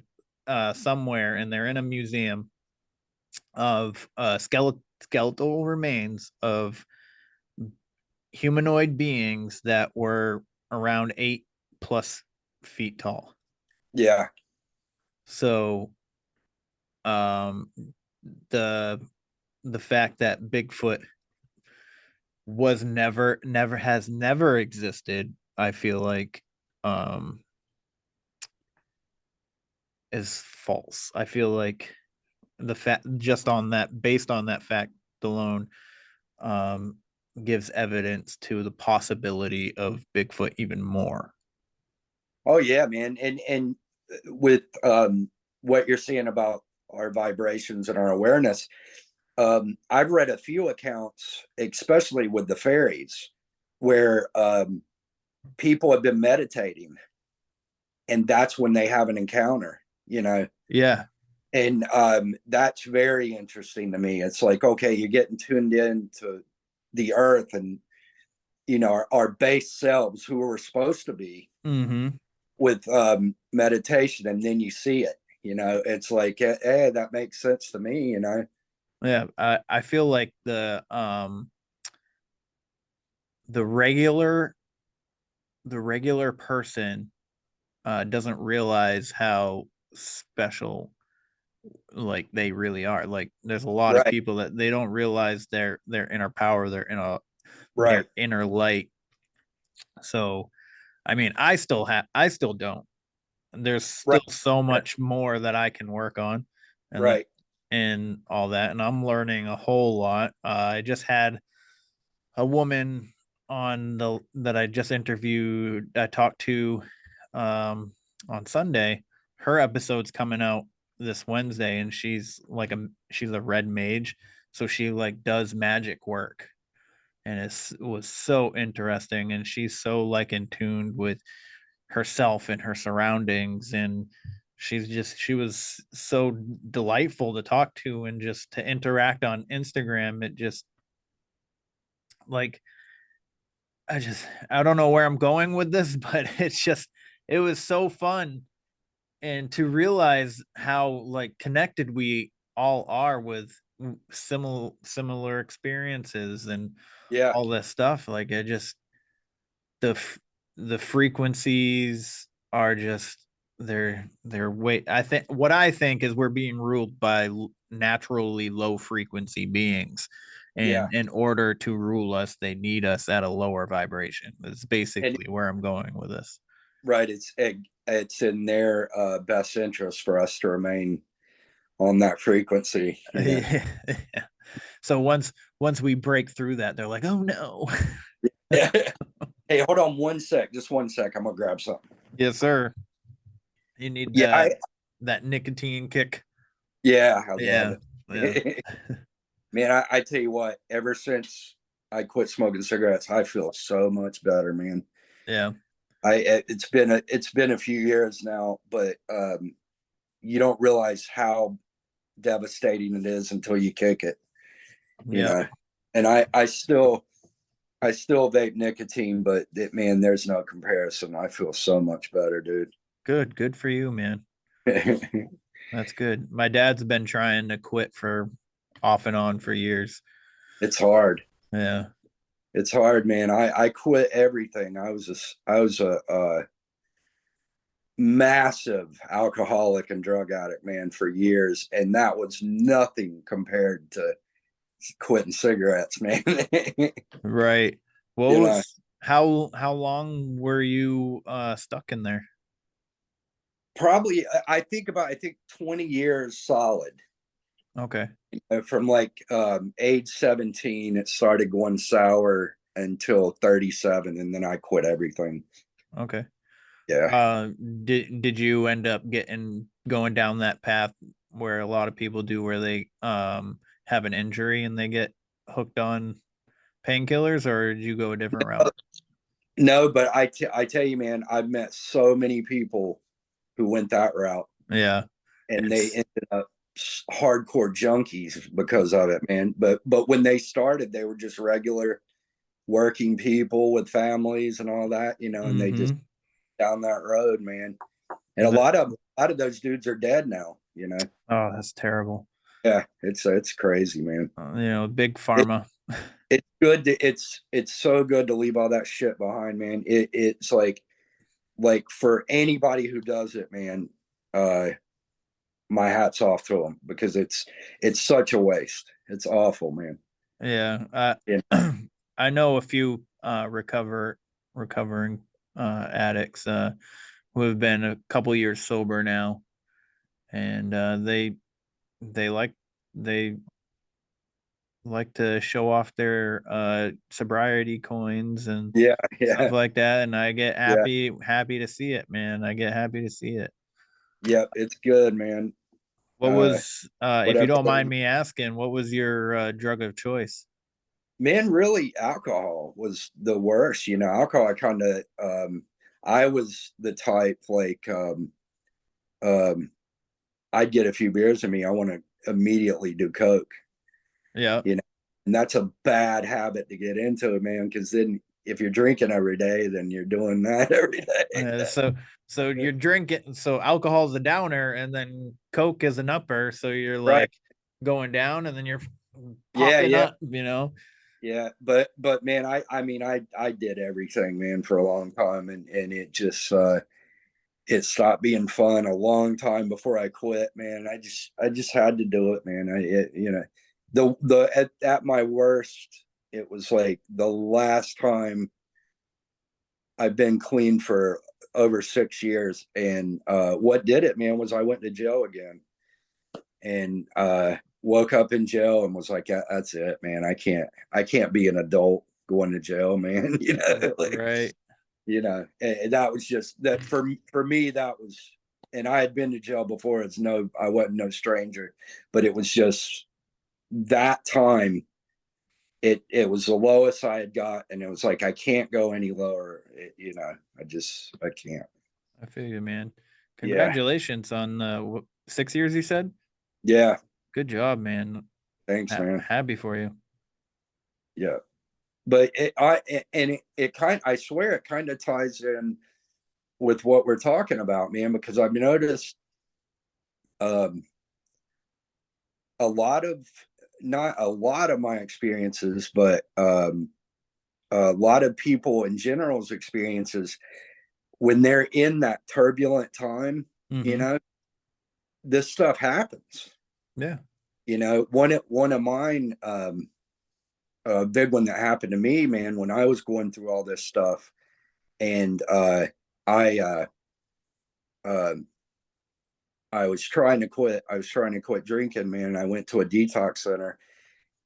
somewhere, and they're in a museum of skeletal remains of humanoid beings that were around 8+ feet tall. Yeah. So um the the fact that Bigfoot was never existed, I feel like um is false. I feel like the fact, just on that, based on that fact alone, um gives evidence to the possibility of Bigfoot even more. Oh yeah, man. And with what you're saying about our vibrations and our awareness, I've read a few accounts, especially with the fairies, where people have been meditating, and that's when they have an encounter. Yeah. And that's very interesting to me. It's like, okay, you're getting tuned in to the earth and our base selves, who we're supposed to be, Mm-hmm. with meditation, and then you see it. It's like, hey, that makes sense to me. Yeah. I feel like the regular person doesn't realize how special like they really are. Like there's a lot of Right. people that they don't realize their inner power, their Right. inner light. So I mean, I still don't. There's Right. still so much more that I can work on, and Right. all that, and I'm learning a whole lot. I just had a woman on the that I just interviewed. I talked to on Sunday. Her episode's coming out this Wednesday, and she's a red mage, so she like does magic work, and it was so interesting, and she's so like in tune with herself and her surroundings, and she was so delightful to talk to and just to interact on Instagram. It just like I don't know where I'm going with this, but it was so fun, and to realize how like connected we all are with similar experiences and Yeah. all this stuff. Like the the frequencies are just they're way I think is we're being ruled by naturally low frequency beings, Yeah. and in order to rule us they need us at a lower vibration. That's And basically where I'm going with this. right, it's in their best interest for us to remain on that frequency. Yeah. So once we break through that, they're like, oh no. Hey, hold on one sec, just one sec. I'm gonna grab something. Yes sir, you need Yeah, that nicotine kick. yeah, I love Yeah. Yeah. it. Man, I tell you what, ever since I quit smoking cigarettes, I feel so much better, man. Yeah. It's been a few years now, but you don't realize how devastating it is until you kick it, you Yeah. know. And I still vape nicotine, but man, there's no comparison. I feel so much better, dude. Good for you, man. That's good. My dad's been trying to quit for off and on for years. It's hard. Yeah. It's hard, man. I quit everything. I was a massive alcoholic and drug addict, man, for years, and that was nothing compared to quitting cigarettes, man. Right. What You know, was how long were you stuck in there? probably I think 20 years solid. Okay. From like age 17, it started going sour until 37, and then I quit everything. Okay. Yeah. Uh did you end up going down that path where a lot of people do, where they have an injury and they get hooked on painkillers, or did you go a different route? No, but I tell you, man, I've met so many people who went that route, Yeah. and they It's ended up hardcore junkies because of it, man. But when they started, they were just regular working people with families and all that, you know, and they just mm-hmm. down that road, man. And The, a lot of those dudes are dead now, you know. oh, that's terrible. Yeah, it's crazy, man. Big It, pharma. it's good to it's so good to leave all that shit behind, man. It's like for anybody who does it, man, uh my hat's off to them, because it's such a waste. It's awful, man. Yeah. Yeah. I know a few recovering addicts who have been a couple years sober now, and they like they like to show off their sobriety coins and Yeah, stuff yeah, like that, and I get yeah, happy to see it, man. I get happy to see it. yeah. It's good, man. What was, if you Whatever. don't mind me asking, what was your drug of choice? Man, really, alcohol was the worst. You know, alcohol. I was the type like um, I'd get a few beers in me, I want to immediately do coke. Yeah. You know, and that's a bad habit to get into, man. Because then if you're drinking every day, then you're doing that every Uh, day. so so you're drinking, so alcohol's a downer and then coke is an upper, so you're Right. like going down and then you're Yeah, popping yeah, up. yeah. But man, I mean, I did everything, man, for a long time, and it just it stopped being fun a long time before I quit, man. I just had to do it, man. You know, the at my worst, it was like the last time I've been clean for over 6 years, and what did it, man, was I went to jail again, and woke up in jail and was like, That's it, man. I can't be an adult going to jail, man." You know, like, Right. you know, and that was just that for me. That was, and I had been to jail before. I wasn't no stranger, but it was just that time. It was the lowest I had got, and it was like I can't go any lower. You know, I can't. I feel you, man. Yeah, Congratulations on 6 years, you said. yeah. Good job, man. Thanks, man. Happy for you. Yeah, but it kind. I swear it kind of ties in with what we're talking about, man, because I've noticed um, a lot of not a lot of my experiences, but a lot of people in general's experiences when they're in that turbulent time, you Mm-hmm. know, this stuff happens. Yeah. You know, one of mine, a big one that happened to me, man, when I was going through all this stuff, and I uh, I was trying to quit. I was trying to quit drinking, man. I went to a detox center,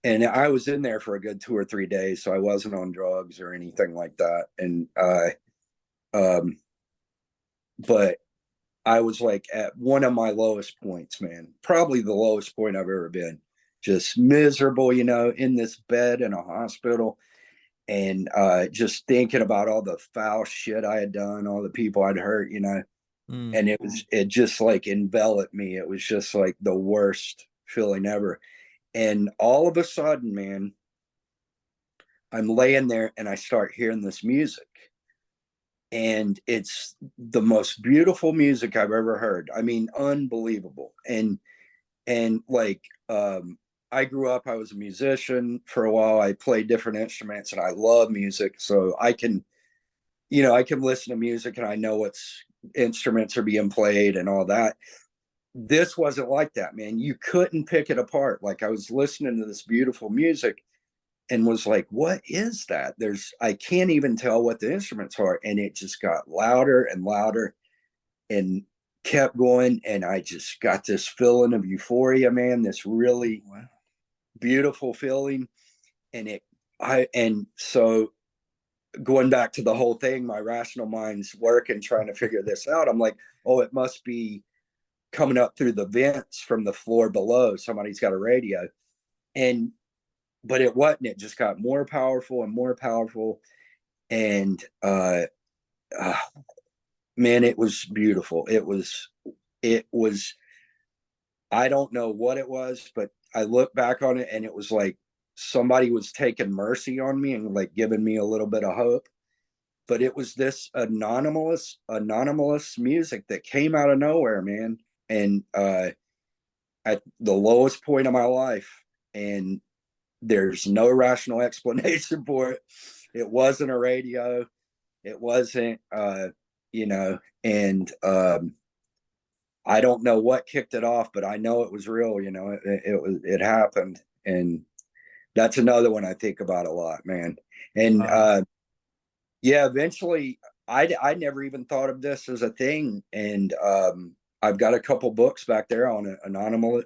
and I was in there for a good 2 or 3 days, so I wasn't on drugs or anything like that. And um, but I was like at one of my lowest points, man. Probably the lowest point I've ever been. Just miserable, you know, in this bed in a hospital, and just thinking about all the foul shit I had done, all the people I'd hurt, you know. Mm. And it just like enveloped me. It was just like the worst feeling ever. And all of a sudden, man, I'm laying there and I start hearing this music. And it's the most beautiful music I've ever heard. I mean, unbelievable. And like I grew up, I was a musician for a while. I played different instruments and I love music. So I can, I can listen to music and I know what's instruments are being played and all that. This wasn't like that, man. You couldn't pick it apart. Like I was listening to this beautiful music and was like, what is that? I can't even tell what the instruments are. And it just got louder and louder and kept going. And I just got this feeling of euphoria, man, this really beautiful feeling. And so going back to the whole thing, my rational mind's working, trying to figure this out. I'm like, oh, it must be coming up through the vents from the floor below. Somebody's got a radio. But it wasn't. It just got more powerful and more powerful. And man, it was beautiful. It was, I don't know what it was, but I look back on it and it was like somebody was taking mercy on me and like giving me a little bit of hope. But it was this anonymous music that came out of nowhere, man. And at the lowest point of my life, and there's no rational explanation for it. It wasn't a radio. It wasn't, and I don't know what kicked it off, but I know it was real. It happened, and that's another one I think about a lot, man. And yeah, eventually, I never even thought of this as a thing, and I've got a couple books back there on anonymous.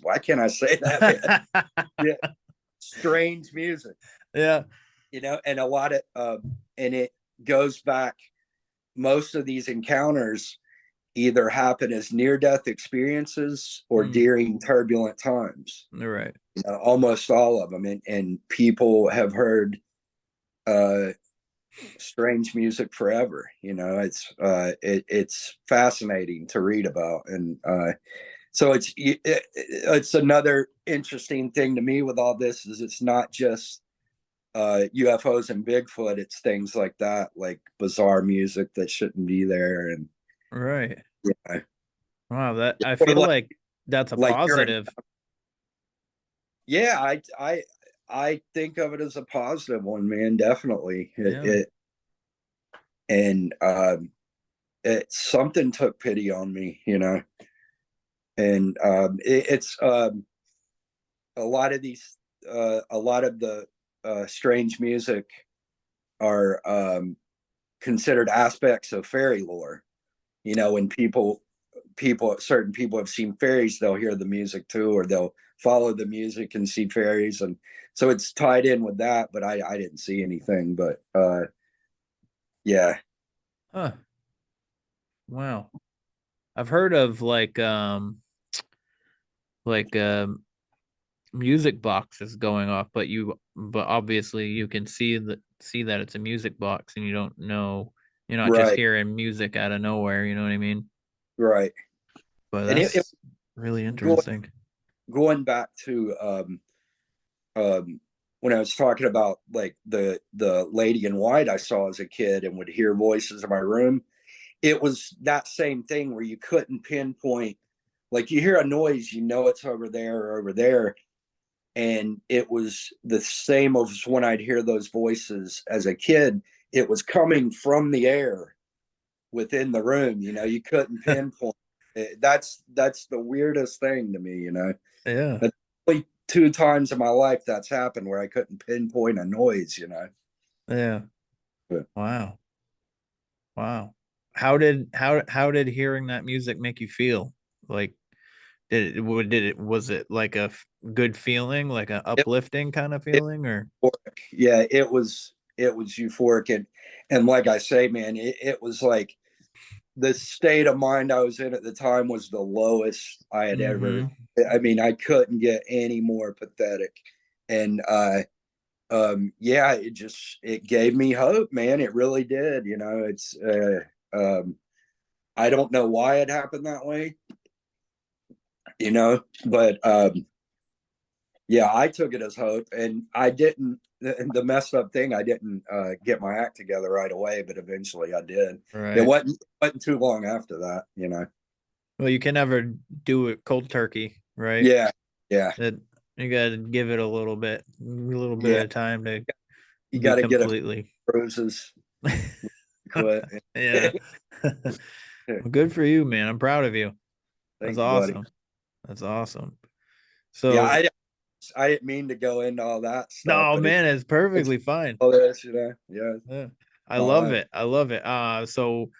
Why can't I say that, man? Yeah, strange music. Yeah. And a lot of and it goes back. Most of these encounters either happen as near-death experiences or during turbulent times. Right. Almost all of them, and people have heard strange music forever. It's fascinating to read about, and so it's another interesting thing to me with all this is it's not just UFOs and Bigfoot, it's things like that, like bizarre music that shouldn't be there. And right. Yeah. Wow, that I feel like that's a positive. Yeah, I think of it as a positive one, man. Definitely. And something took pity on me, and it's a lot of these a lot of the strange music are considered aspects of fairy lore. When certain people have seen fairies, they'll hear the music too, or they'll follow the music and see fairies, and so it's tied in with that. But I didn't see anything. But yeah. Huh. Wow. I've heard of like music boxes going off, but obviously you can see that it's a music box and you don't know, you're not just Right. hearing music out of nowhere, you know what I mean? Right. But And that's really interesting. Going back to when I was talking about like the lady in white I saw as a kid and would hear voices in my room, it was that same thing where you couldn't pinpoint, like you hear a noise, it's over there or over there. And it was the same as when I'd hear those voices as a kid. It was coming from the air within the room. You couldn't pinpoint. That's the weirdest thing to me. Yeah. That's only 2 times in my life that's happened where I couldn't pinpoint a noise. Yeah. But, Wow. How did hearing that music make you feel? Like was it like a good feeling, like an uplifting kind of feeling, or? Yeah, it was euphoric, and like I say, man, it was like the state of mind I was in at the time was the lowest I had ever. I mean, I couldn't get any more pathetic, and yeah, it gave me hope, man. It really did. It's I don't know why it happened that way, but yeah, I took it as hope, and I didn't. The messed up thing, I didn't get my act together right away, but eventually I did. Right. It wasn't too long after that. Well, you can never do it cold turkey, right? Yeah, Yeah. That you got to give it a little bit Yeah. of time to You be got to get a completely. bruises. Quit. Yeah. Well, good for you, man. I'm proud of you. That's Thank you, buddy. awesome. That's awesome. Yeah, So, I didn't mean to go into all that stuff, no, but man, it's it's perfectly fine. all this, you know. Yeah, Yeah. I my love life. it. I love it. So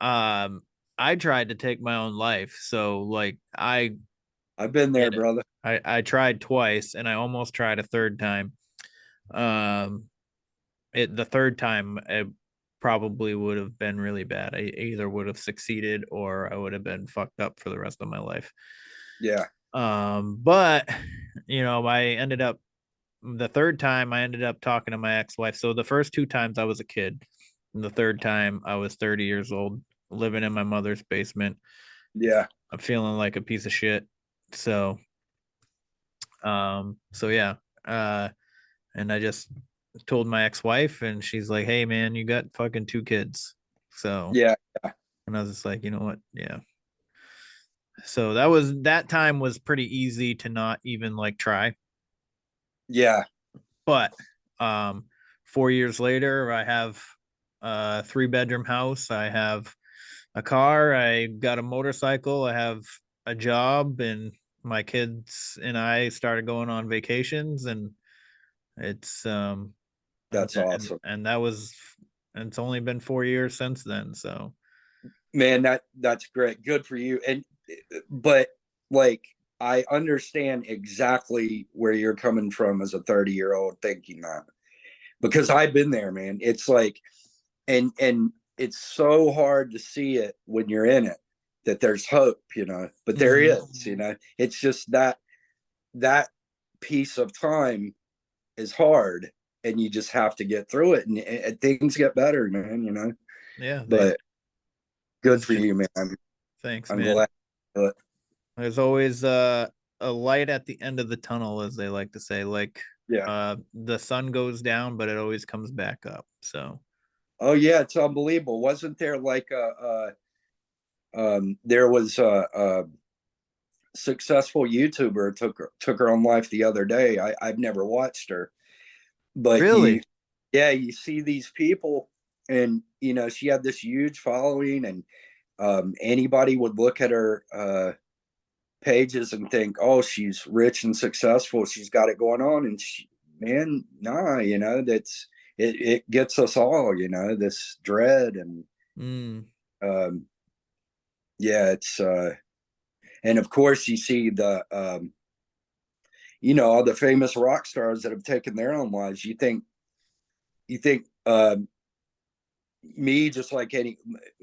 um I tried to take my own life. So like I I've been there, did it. brother. I tried twice and I almost tried a third time. Um the third time it probably would have been really bad. I either would have succeeded or I would have been fucked up for the rest of my life. Yeah, But I ended up the third time I ended up talking to my ex-wife. So the first two times I was a kid, and the third time I was 30 years old, living in my mother's basement. yeah, I'm feeling like a piece of shit. So so yeah. Uh and I just told my ex-wife and she's like, "Hey man, you got fucking two kids." So yeah, and I was just like, "You know what? Yeah." So that time was pretty easy to not even like try. yeah. But 4 years later, I have a 3 bedroom house. I have a car. I got a motorcycle. I have a job, and my kids and I started going on vacations, and it's That's awesome, and that was and it's only been 4 years since then. So man. That's great. Good for you. And but like, I understand exactly where you're coming from as a 30-year-old thinking that, because I've been there, man. It's like, and it's so hard to see it when you're in it, that there's hope, you know. But there is, you know. It's just that piece of time is hard, and you just have to get through it, and things get better, man, you know. yeah, But good it's for just you, man. I'm, thanks, I'm man. glad. But There's always a light at the end of the tunnel, as they like to say. Like yeah. the sun goes down, but it always comes back up. So Oh yeah, it's unbelievable. Wasn't there like there was a successful YouTuber took her own life the other day. I've never watched her, but really, you see these people, and you know, she had this huge following, and anybody would look at her pages and think, oh, she's rich and successful, she's got it going on, and man, nah, you know, it gets us all, you know, this dread, and mm, um, yeah, it's and of course you see the you know, all the famous rock stars that have taken their own lives. You think me, just like any,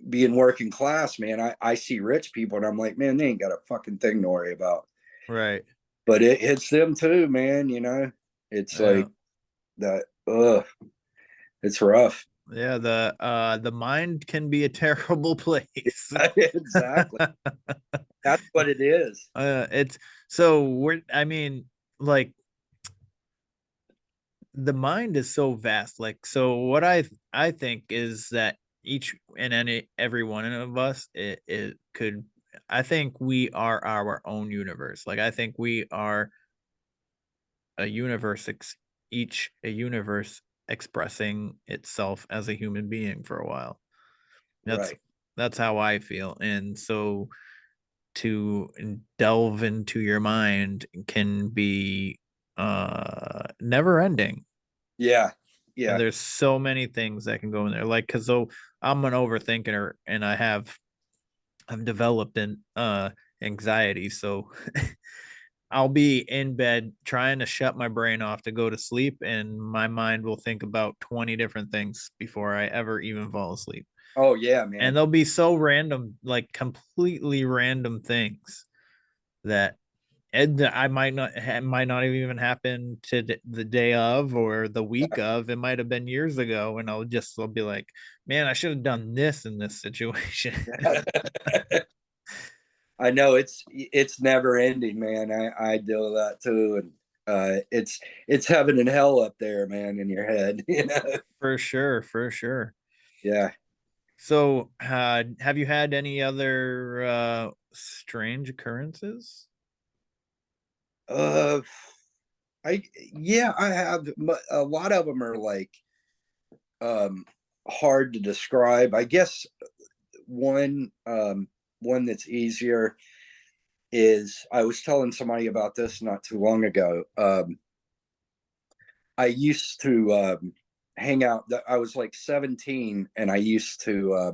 being working class, man, I see rich people and I'm like, man, they ain't got a fucking thing to worry about. right? But it hits them too, man, you know. It's Yeah, like that, it's rough. yeah. The mind can be a terrible place. Exactly. That's what it is. It's so we're. I mean, like the mind is so vast. Like so, what I think is that each and every one of us it could. I think we are our own universe. Like I think we are a universe each a universe expressing itself as a human being for a while. That's Right. that's how I feel. And so to delve into your mind can be never ending. Yeah. And Yeah. there's so many things that can go in there. Like cuz so I'm an overthinker and I've developed an anxiety. So I'll be in bed trying to shut my brain off to go to sleep, and my mind will think about 20 different things before I ever even fall asleep. Oh yeah, And man. they'll be so random, like completely random things that I might not even happen to the day of or the week of. It might have been years ago, and I'll be like, man, I should have done this in this situation. I know it's never ending, man. I deal with that too, and it's heaven and hell up there, man, in your head. You know? For sure, for sure. Yeah. So, have you had any other strange occurrences? Uh, I yeah, I have. A lot of them are like um hard to describe. I guess one one that's easier is I was telling somebody about this not too long ago. I used to hang out. I was like 17, and I used to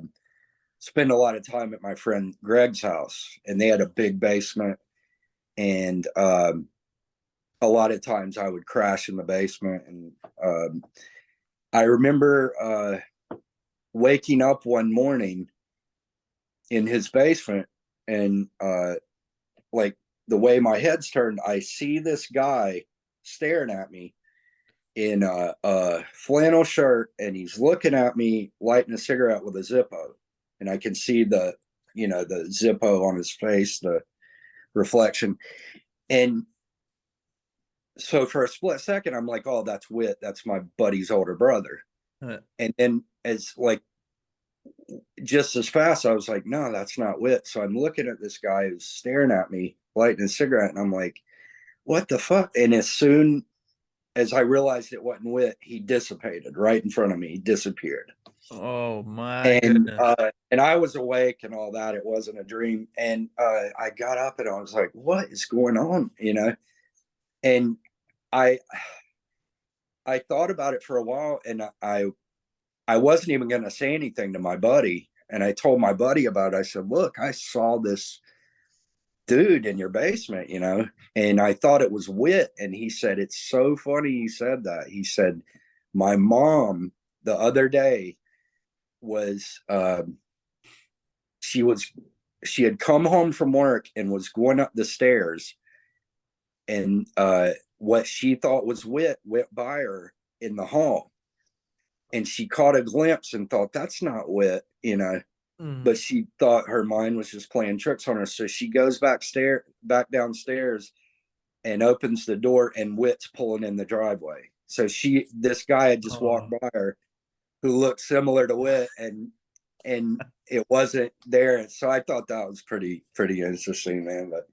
spend a lot of time at my friend Greg's house, and they had a big basement, and a lot of times I would crash in the basement. And I remember waking up one morning in his basement, and like the way my head's turned, I see this guy staring at me in a flannel shirt, and he's looking at me lighting a cigarette with a Zippo, and I can see the the Zippo on his face, the reflection. And so for a split second, I'm like, oh, that's Wit, that's my buddy's older brother. And then as like just as fast, I was like, no, that's not Wit. So I'm looking at this guy who's staring at me lighting a cigarette, and I'm like, what the fuck? And as soon as I realized it wasn't Wit, he dissipated right in front of me. He disappeared. Oh my And goodness. and I was awake and all that. It wasn't a dream. And I got up and I was like, what is going on? And I I thought about it for a while, and I wasn't even going to say anything to my buddy. And I told my buddy about it. I said, look, I saw this dude in your basement, and I thought it was Wit. And he said, it's so funny you said that. He said, my mom the other day was, she had come home from work and was going up the stairs, and what she thought was Wit went by her in the hall, and she caught a glimpse and thought, that's not Wit, but she thought her mind was just playing tricks on her. So she goes back downstairs and opens the door, and Wit's pulling in the driveway. So this guy had just walked by her who looked similar to Wit, and it wasn't there. So I thought that was pretty interesting, man. But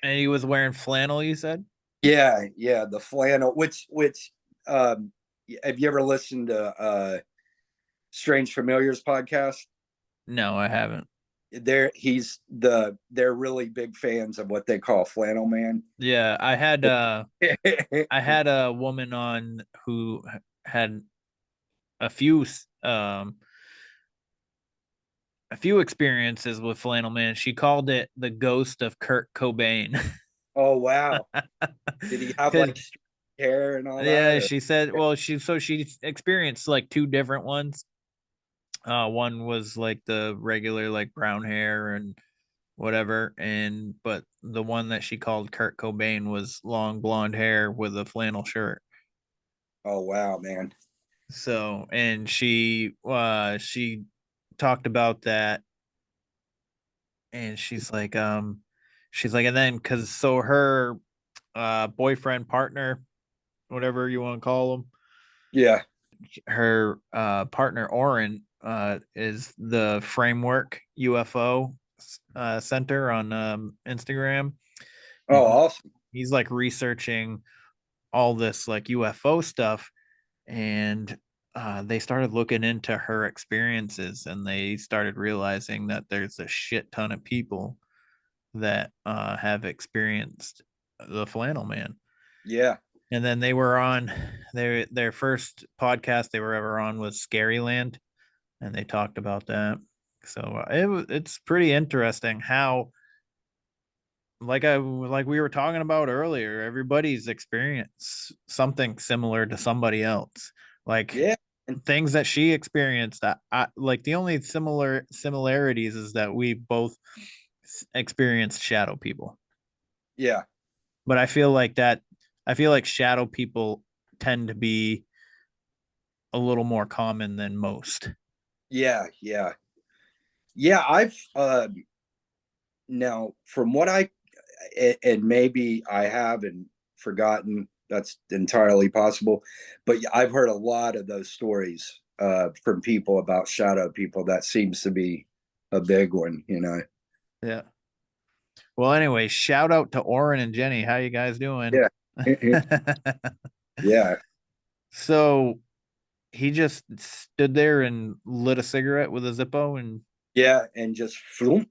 And he was wearing flannel, you said? yeah, the flannel. Which have you ever listened to Strange Familiars podcast? No, I haven't. They're really big fans of what they call flannel man. Yeah, I had a woman on who had a few um a few experiences with flannel man. She called it the ghost of Kurt Cobain. Oh wow! Did he have like hair and all Yeah, that? she said. Well, she experienced like two different ones. One was like the regular like brown hair and whatever, but the one that she called Kurt Cobain was long blonde hair with a flannel shirt. Oh wow, man! So, and she talked about that, and she's like, and then because so her boyfriend, partner, whatever you want to call him, Yeah. her partner Oren is the Framework UFO center on Instagram, Oh, and awesome. he's like researching all this like UFO stuff, and they started looking into her experiences, and they started realizing that there's a shit ton of people that have experienced the flannel man. Yeah. And then they were on their first podcast they were ever on was Scaryland, and they talked about that. So it's pretty interesting how like we were talking about earlier, everybody's experienced something similar to somebody else. Like Yeah. things that she experienced, I like the only similarities is that we both experienced shadow people. Yeah. But I feel like shadow people tend to be a little more common than most. Yeah. Yeah. Yeah. I've now from what and maybe I have and forgotten. That's entirely possible, but I've heard a lot of those stories from people about shadow people. That seems to be a big one. Yeah. Well, anyway, shout out to Oren and Jenny. How you guys doing? Yeah. Yeah. So he just stood there and lit a cigarette with a Zippo and Yeah. And just floom,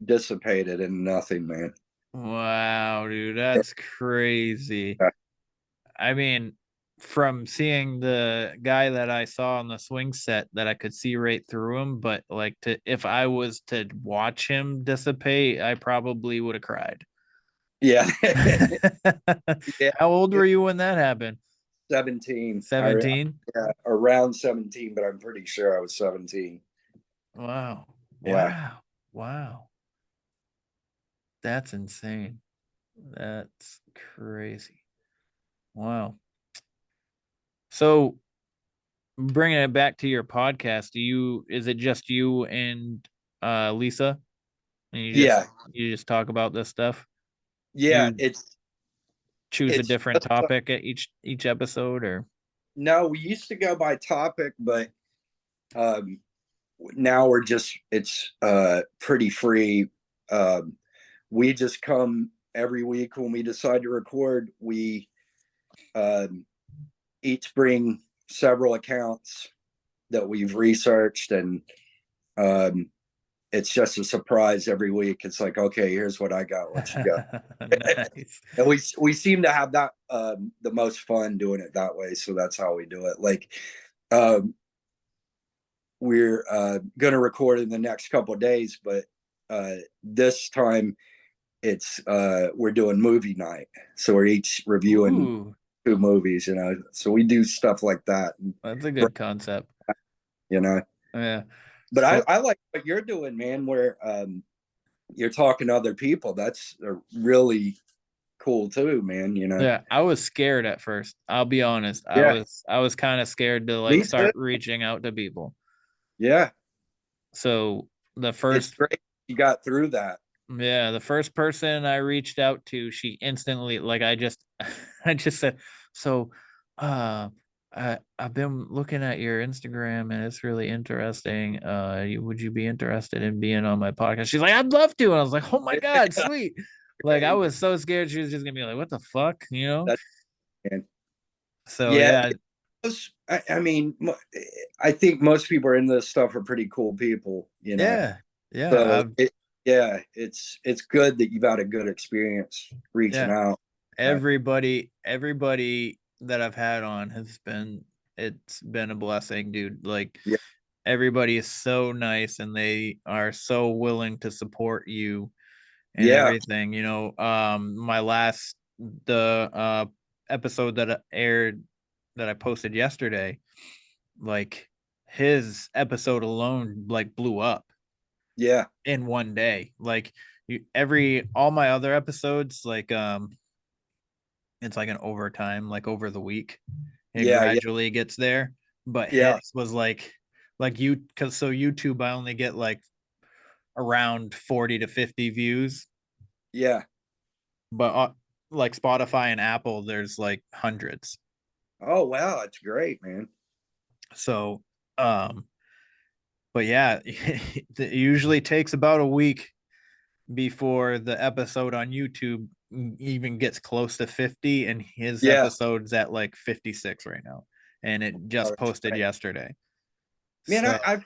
dissipated in nothing, man. wow, dude, that's crazy. Yeah. I mean, from seeing the guy that I saw on the swing set that I could see right through him, but like to if I was to watch him dissipate, I probably would have cried. Yeah. Yeah. How old were you when that happened? 17. 17? Yeah, around 17, but I'm pretty sure I was 17. Wow. Yeah. Wow. Wow. That's insane. That's crazy. Wow. So bringing it back to your podcast, is it just you and Lisa? And Yeah. you just talk about this stuff? Do Yeah. you choose a It's different topic at each episode or no, we used to go by topic, but um now we're just it's pretty free. Um we just come every week when we decide to record. We um each bring several accounts that we've researched, and um it's just a surprise every week. It's like, okay, here's what I got, what you got. nice. And we seem to have that the most fun doing it that way, so that's how we do it. Like um we're going to record in the next couple of days, but this time it's we're doing movie night, so we're each reviewing Ooh, 2 movies, so we do stuff like that, that's a good concept. you know Yeah. but So I like what you're doing, man, where you're talking to other people. That's really cool too, man. yeah, I was scared at first. I'll be honest. Yeah, I was kind of scared to like me too. start reaching out to people. Yeah, So the it's first great you got through that. yeah, the first person I reached out to, she instantly like I just I just said, so I've been looking at your Instagram and it's really interesting. Would you be interested in being on my podcast? She's like, I'd love to. And I was like, oh my God, sweet. Like I Great. was so scared she was just gonna be like, what the fuck, you know? That's, man. So Yeah, yeah, I mean, I think most people in this stuff are pretty cool people. yeah, So yeah. yeah, it's good that you've had a good experience reaching Yeah. out. Everybody that I've had on it's been a blessing, dude. Like Yeah, everybody is so nice and they are so willing to support you and yeah, everything. My last the episode that aired that I posted yesterday, like his episode alone like blew up yeah, in one day. Like every all my other episodes, like it's like an overtime, like over the week. It yeah, yeah, gradually gets there. But his yeah, was like you because so YouTube I only get like around 40 to 50 views, yeah. but like Spotify and Apple, there's like hundreds. Oh wow, that's great, man. So but yeah, it usually takes about a week before the episode on YouTube even gets close to 50, and his Yeah, episode's at like 56 right now, and it oh, just that's posted great. yesterday. Man, So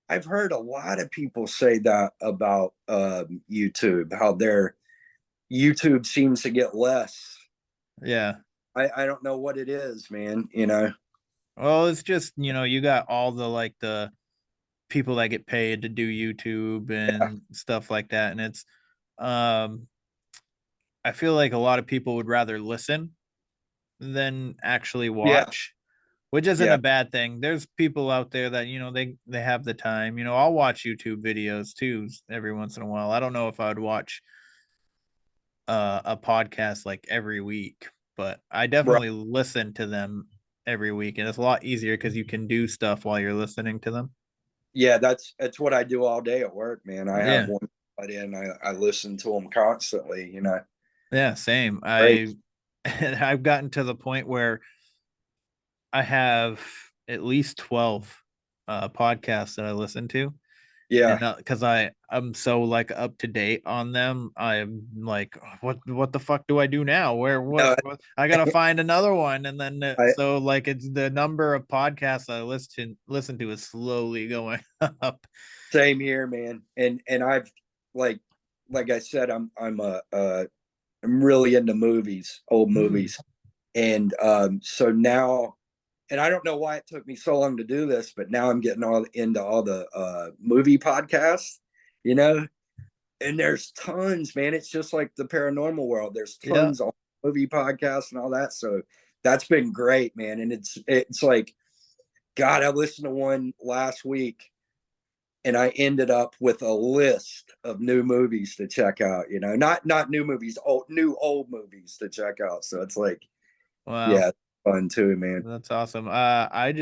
I've heard a lot of people say that about YouTube, how their YouTube seems to get less. yeah, I don't know what it is, man. well, it's just you got all the like the people that get paid to do YouTube Yeah, and stuff like that, and it's um I feel like a lot of people would rather listen than actually yeah, watch, which isn't yeah, a bad thing. There's people out there that they have the time. I'll watch YouTube videos too every once in a while. I don't know if I would watch a podcast like every week, but I right. definitely listen to them every week, and it's a lot easier because you can do stuff while you're listening to them. Yeah, that's what I do all day at work, man. I have Yeah, one put in. I listen to them constantly. yeah, same. Great. I've gotten to the point where I have at least 12 podcasts that I listen to, Yeah. And because I'm so like up to date on them, I'm like, what the fuck do I do now? No, What I gotta find another one, and then I so like it's the number of podcasts I listen to is slowly going up. same here, man. And I've like I said, I'm really into movies, old Mm, movies. And so now, and I don't know why it took me so long to do this, but now I'm getting all into all the movie podcasts, you know, and there's tons, man. It's just like the paranormal world. There's yeah. tons of movie podcasts and all that. So that's been great, man. And it's like, God, I listened to one last week and I ended up with a list of new movies to check out, you know, not new movies, old movies to check out. So it's like, Wow. yeah, fun too, man. That's awesome. I've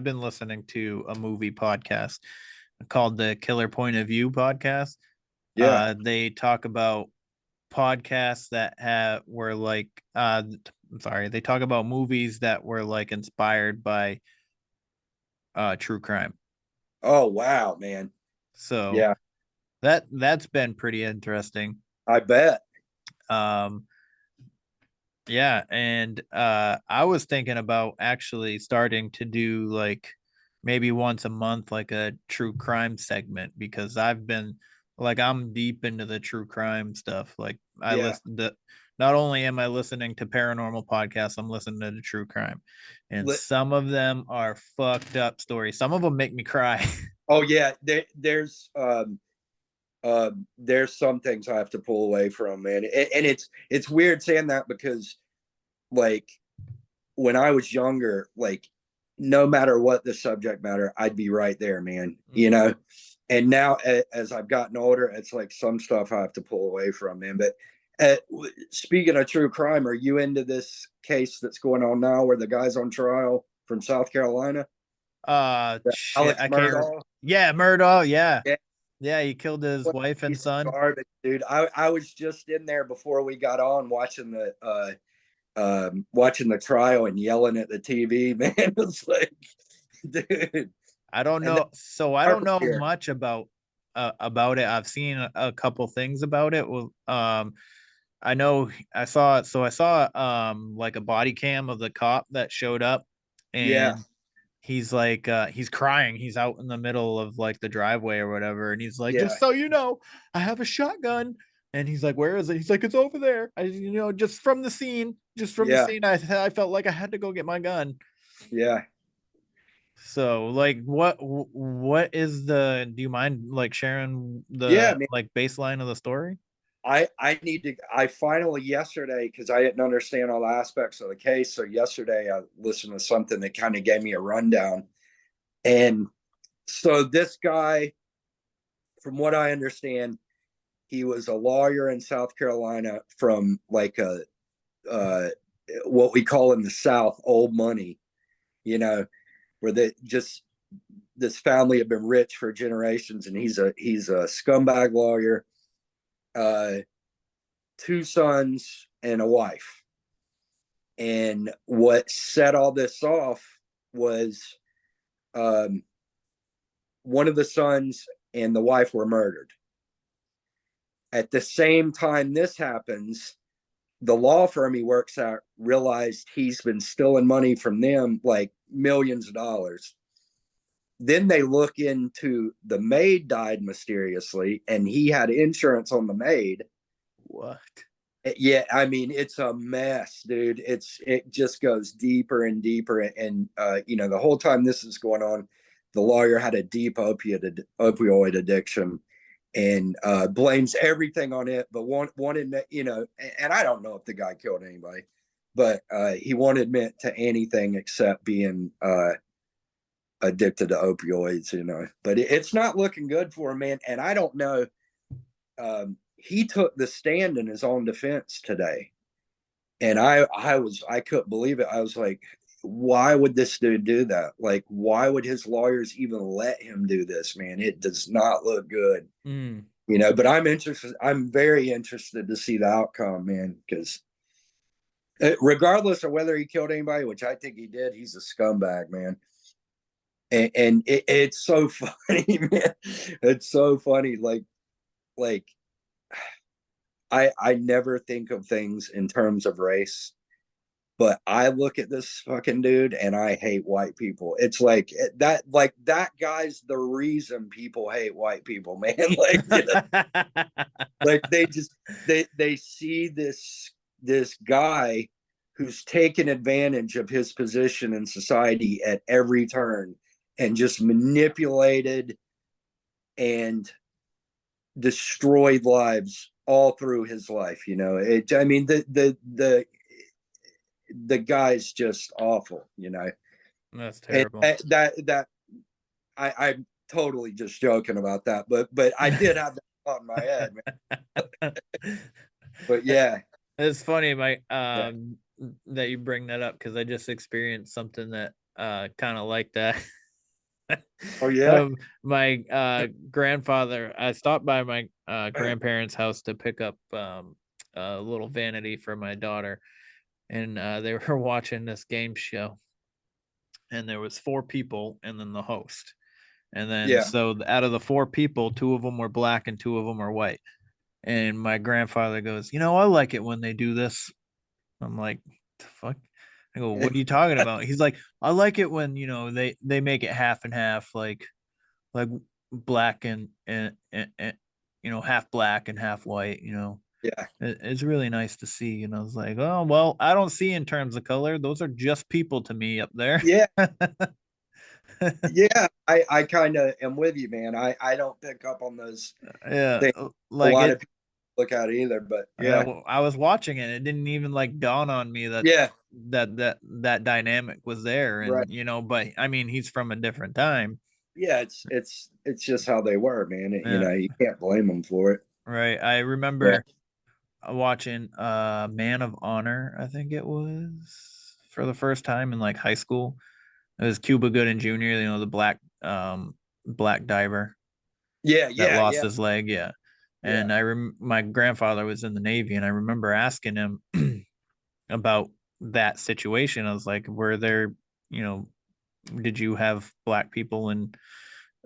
been listening to a movie podcast called the Killer Point of View podcast. Yeah. They talk about podcasts that have were like I'm sorry, they talk about movies that were like inspired by true crime. Oh wow, man. So Yeah, that's been pretty interesting. I bet. Um Yeah, and I was thinking about actually starting to do like maybe once a month like a true crime segment because I've been like I'm deep into the true crime stuff. Like I Yeah. listen to not only am I listening to paranormal podcasts, I'm listening to the true crime. And Li- some of them are fucked up stories. Some of them make me cry. Oh yeah, there's some things I have to pull away from, man. And it's weird saying that because like when I was younger, like no matter what the subject matter, I'd be right there, man. You know. And now as I've gotten older, it's like some stuff I have to pull away from, man. But speaking of true crime, are you into this case that's going on now where the guy's on trial from South Carolina? Shit, Alex I can't. Murdaugh. Yeah, Murdaugh. Yeah, Yeah, yeah, he killed his what wife a and piece of son. garbage, dude. I was just in there before we got on watching the trial and yelling at the TV, man. It's like, dude. I don't And then know. So I don't Harper know here. much about it. I've seen a couple things about it. Well, I know I saw it. So I saw like a body cam of the cop that showed up, Yeah, and he's like he's crying. He's out in the middle of like the driveway or whatever, and he's like, yeah, "Just so you know, I have a shotgun." And he's like, "Where is it?" He's like, "It's over there." Just from the scene, yeah, I felt like I had to go get my gun. yeah, So, like, what is the? Do you mind like sharing yeah, the man. like baseline of the story? I need to. I finally yesterday because I didn't understand all the aspects of the case. So yesterday I listened to something that kind of gave me a rundown. And so this guy, from what I understand, he was a lawyer in South Carolina from like a uh, what we call in the South old money, you know, where they just this family had been rich for generations, and he's a scumbag lawyer, uh, two sons and a wife. And what set all this off was um, one of the sons and the wife were murdered. At the same time this happens, the law firm he works at realized he's been stealing money from them, like millions of dollars. Then they look into the maid died mysteriously, and he had insurance on the maid. What? Yeah, I mean it's a mess, dude. It just goes deeper and deeper, and the whole time this is going on, the lawyer had a deep opioid addiction, and blames everything on it, but wanted and I don't know if the guy killed anybody, but he won't admit to anything except being addicted to opioids, But it's not looking good for him, man. And I don't know. He took the stand in his own defense today, and I couldn't believe it. I was like, why would this dude do that? Like, why would his lawyers even let him do this, man? It does not look good, Mm. But I'm interested. I'm very interested to see the outcome, man, because regardless of whether he killed anybody, which I think he did, he's a scumbag, man. and it's so funny, man. It's so funny. Like I never think of things in terms of race, but I look at this fucking dude and I hate white people. It's like that guy's the reason people hate white people, man. Like, you know, like they see this guy who's taken advantage of his position in society at every turn and just manipulated and destroyed lives all through his life. You know, I mean, the guy's just awful. You know, That's and terrible. that I'm totally just joking about that, but I did have that thought in my head, man. But yeah, It's funny, my yeah. that you bring that up because I just experienced something that kind of like that. Oh yeah, My grandfather, I stopped by my grandparents' house to pick up a little vanity for my daughter, and they were watching this game show, and there was four people and then the host. And then yeah. so out of the four people, two of them were black and two of them were white. And my grandfather goes, I like it when they do this. I'm like, the fuck? I go, what are you talking about? He's like, I like it when, they make it half and half, like black and half black and half white, Yeah, It's really nice to see. And I was like, oh, well, I don't see in terms of color. Those are just people to me up there. yeah, yeah. I kind of am with you, man. I don't pick up on those Yeah. things. A Like lot it, of people look at it either, but yeah, I was watching it. It didn't even like dawn on me that yeah, that dynamic was there. right. And, but I mean, he's from a different time. Yeah, it's just how they were, man. You Yeah. know, you can't blame them for it. Right. I Yeah, remember watching Man of Honor, I think it was for the first time in like high school. It was Cuba Gooding Jr., the black diver yeah, that yeah, lost yeah, his leg. Yeah. yeah, And my grandfather was in the Navy, and I remember asking him about that situation. I was like, were there, you know, did you have black people in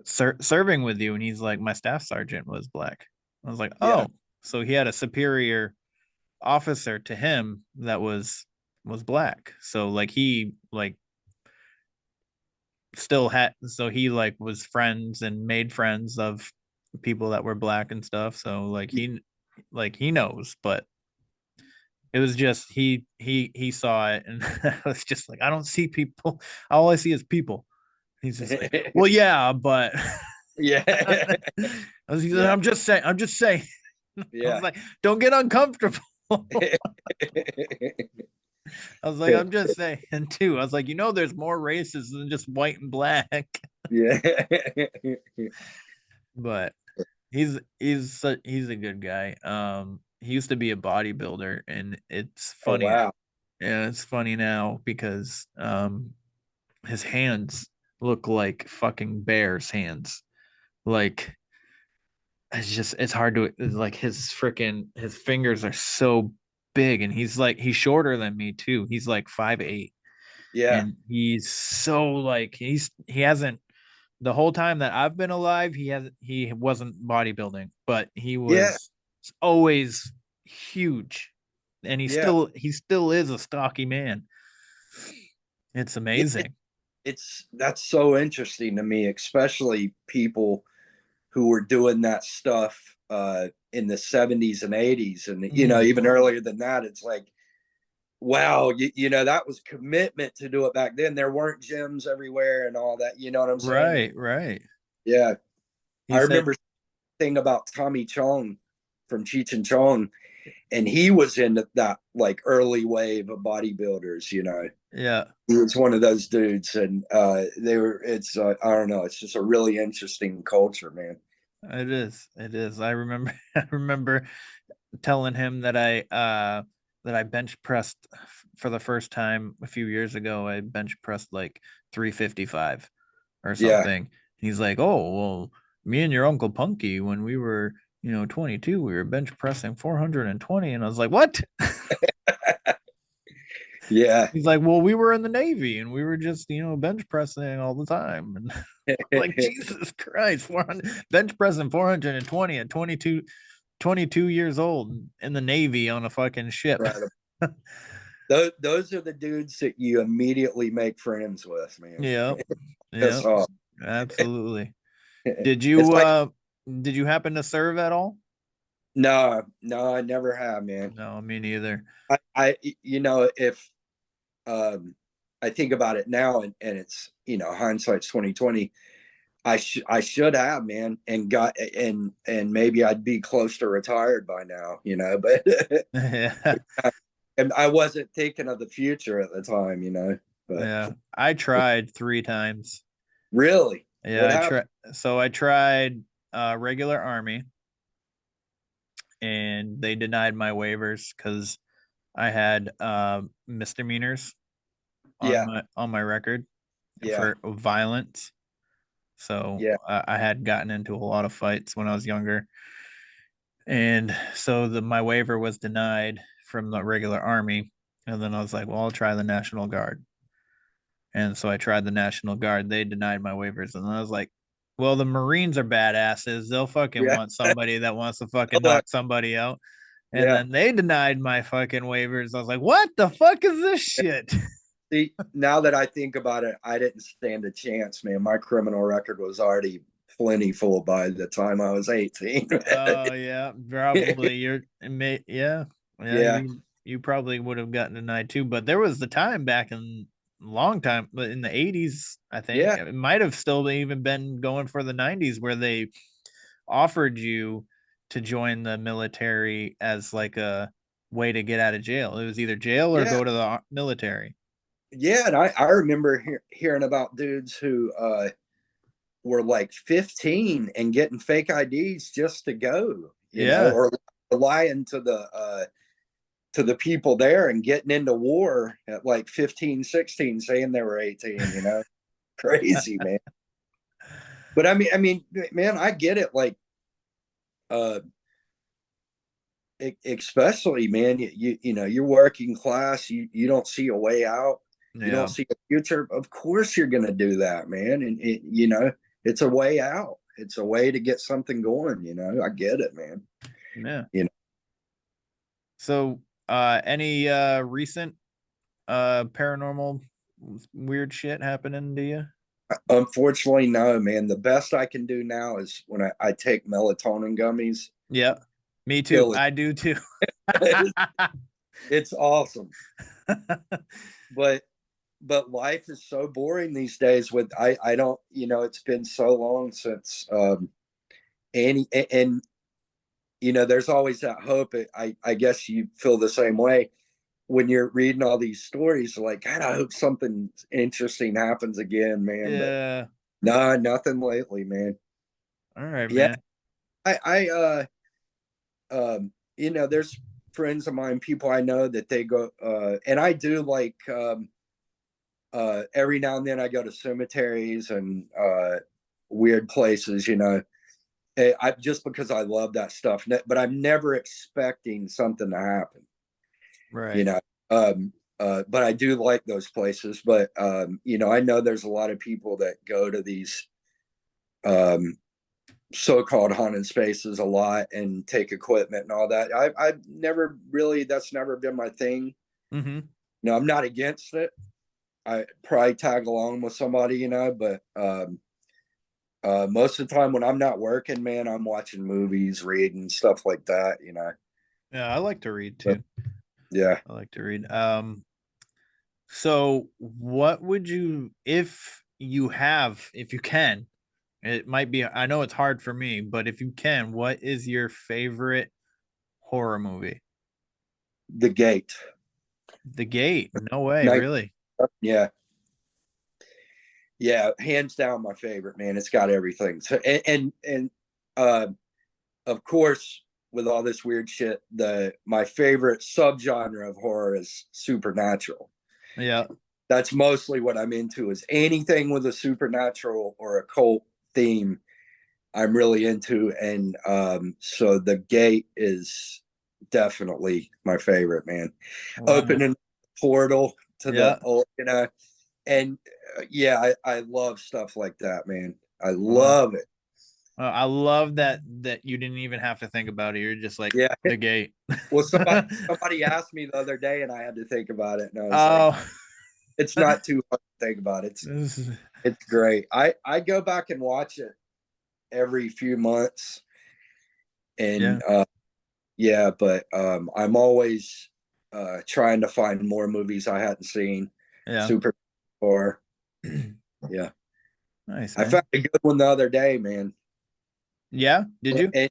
serving with you? And he's like, my staff sergeant was black. I was like, yeah, oh, so he had a superior officer to him that was black. So like he like still had, so he like was friends and made friends of people that were black and stuff. So like he knows, but it was just he saw it, and I was just like, I don't see people. All I see is people. He's just like, well, yeah, but yeah, he's like, yeah, I'm just saying. I was yeah. like, don't get uncomfortable. I was like, I'm just saying too. I was like, there's more races than just white and black. Yeah. But he's a good guy. He used to be a bodybuilder, and it's Oh funny. wow. Yeah, it's funny now because his hands look like fucking bear's hands. Like it's hard to like his fingers are so big, and he's shorter than me too. He's like 5'8", Yeah. and he's so like he hasn't the whole time that I've been alive, he wasn't bodybuilding, but he Yeah. was always huge. And Yeah. he still is a stocky man. It's Yeah. amazing. It's that's so interesting to me, especially people who were doing that stuff in the 70s and 80s. And, you know, Mm, even earlier than that, it's like, wow, you know, that was commitment to do it back then. There weren't gyms everywhere and all that. You know what I'm saying? right, right. Yeah. He I said, remember thing about Tommy Chong from Cheech and Chong, and he was in that like early wave of bodybuilders, you know. yeah, He was one of those dudes, and they were. It's I don't know. It's just a really interesting culture, man. it is. It is. I remember I remember telling him that I bench pressed for the first time a few years ago. I bench pressed like 355 or Yeah, something. He's like, "Oh, well, me and your uncle Punky when we were, 22, we were bench pressing 420." And I was like, "What?" Yeah. He's like, well, we were in the Navy and we were just, bench pressing all the time. And like, Jesus Christ, 400 bench pressing 420 at 22 years old in the Navy on a fucking ship. Right. Those are the dudes that you immediately make friends with, man. Yeah. That's Yeah. all. Absolutely. Did It's you like, did you happen to serve at all? no, I never have, man. No, me neither. If I think about it now, and it's hindsight's 2020. I should have, man, and maybe I'd be close to retired by now, but Yeah. and I wasn't thinking of the future at the time, but Yeah. I tried 3 times. really, Yeah, what happened? I tried regular army and they denied my waivers because I had misdemeanors Yeah, on my record yeah, for violence. So yeah, I had gotten into a lot of fights when I was younger, and so my waiver was denied from the regular army. And then I was like, well, I'll try the National Guard. And so I tried the National Guard. They denied my waivers, and I was like, well, the Marines are badasses. They'll fucking yeah. want somebody that wants to fucking Oh, knock somebody out. And yeah. then they denied my fucking waivers. I was like, what the fuck is this shit? See, now that I think about it, I didn't stand a chance, man. My criminal record was already plentiful by the time I was 18. Oh yeah, probably yeah. Yeah, Yeah, you probably would have gotten denied too. But there was the time back in long time, but in the 80s, I think yeah, it might have still even been going for the 90s where they offered you to join the military as like a way to get out of jail. It was either jail or yeah, go to the military. yeah. And I remember hearing about dudes who were like 15 and getting fake IDs just to go, Yeah. or lying to the people there and getting into war at like 15, 16, saying they were 18. Crazy, man. But I mean, man, I get it. Like, uh, especially, man, you're working class. You don't see a way out. You don't Yeah. see a future. Of course, you're going to do that, man. And it's a way out. It's a way to get something going. I get it, man. Yeah. You know, So, any recent paranormal weird shit happening to you? unfortunately, no, man. The best I can do now is when I take melatonin gummies. Yeah. Me too. Kill it. I do too. It's awesome. But life is so boring these days with I don't it's been so long since and there's always that hope. I guess you feel the same way when you're reading all these stories, like, God, I hope something interesting happens again, man. But Yeah. no, nothing lately, man. All right, Yeah, man. I there's friends of mine, people I know that they go and I do like every now and then I go to cemeteries and weird places, I just because I love that stuff, but I'm never expecting something to happen, you Right. know. But I do like those places. But I know there's a lot of people that go to these um, so-called haunted spaces a lot and take equipment and all that. I've never really, that's never been my thing. Mm-hmm. No, I'm not against it. I probably tag along with somebody, but most of the time when I'm not working, man, I'm watching movies, reading stuff like that. Yeah, I like to read But too. yeah, I like to read. So what would you, if you can, it might be, I know it's hard for me, but if you can, what is your favorite horror movie? The Gate. The Gate. No way, Night. really. Yeah, yeah, hands down my favorite, man. It's got everything. So and uh, of course, with all this weird shit, my favorite subgenre of horror is supernatural. Yeah. That's mostly what I'm into. Is anything with a supernatural or occult theme, I'm really into. And so The Gate is definitely my favorite, man. Wow. Opening portal to Yeah. the old, and yeah, I love stuff like that, man. I Wow. love it. I love that you didn't even have to think about it. You're just like Yeah. the gate. Well, somebody asked me the other day, and I had to think about it, and I was like, Oh, it's not too hard to think about. this is- It's great. I go back and watch it every few months, and yeah, yeah, but I'm always trying to find more movies I hadn't seen. yeah. Super or yeah. Nice, I man. found a good one the other day, man. Yeah, did you? And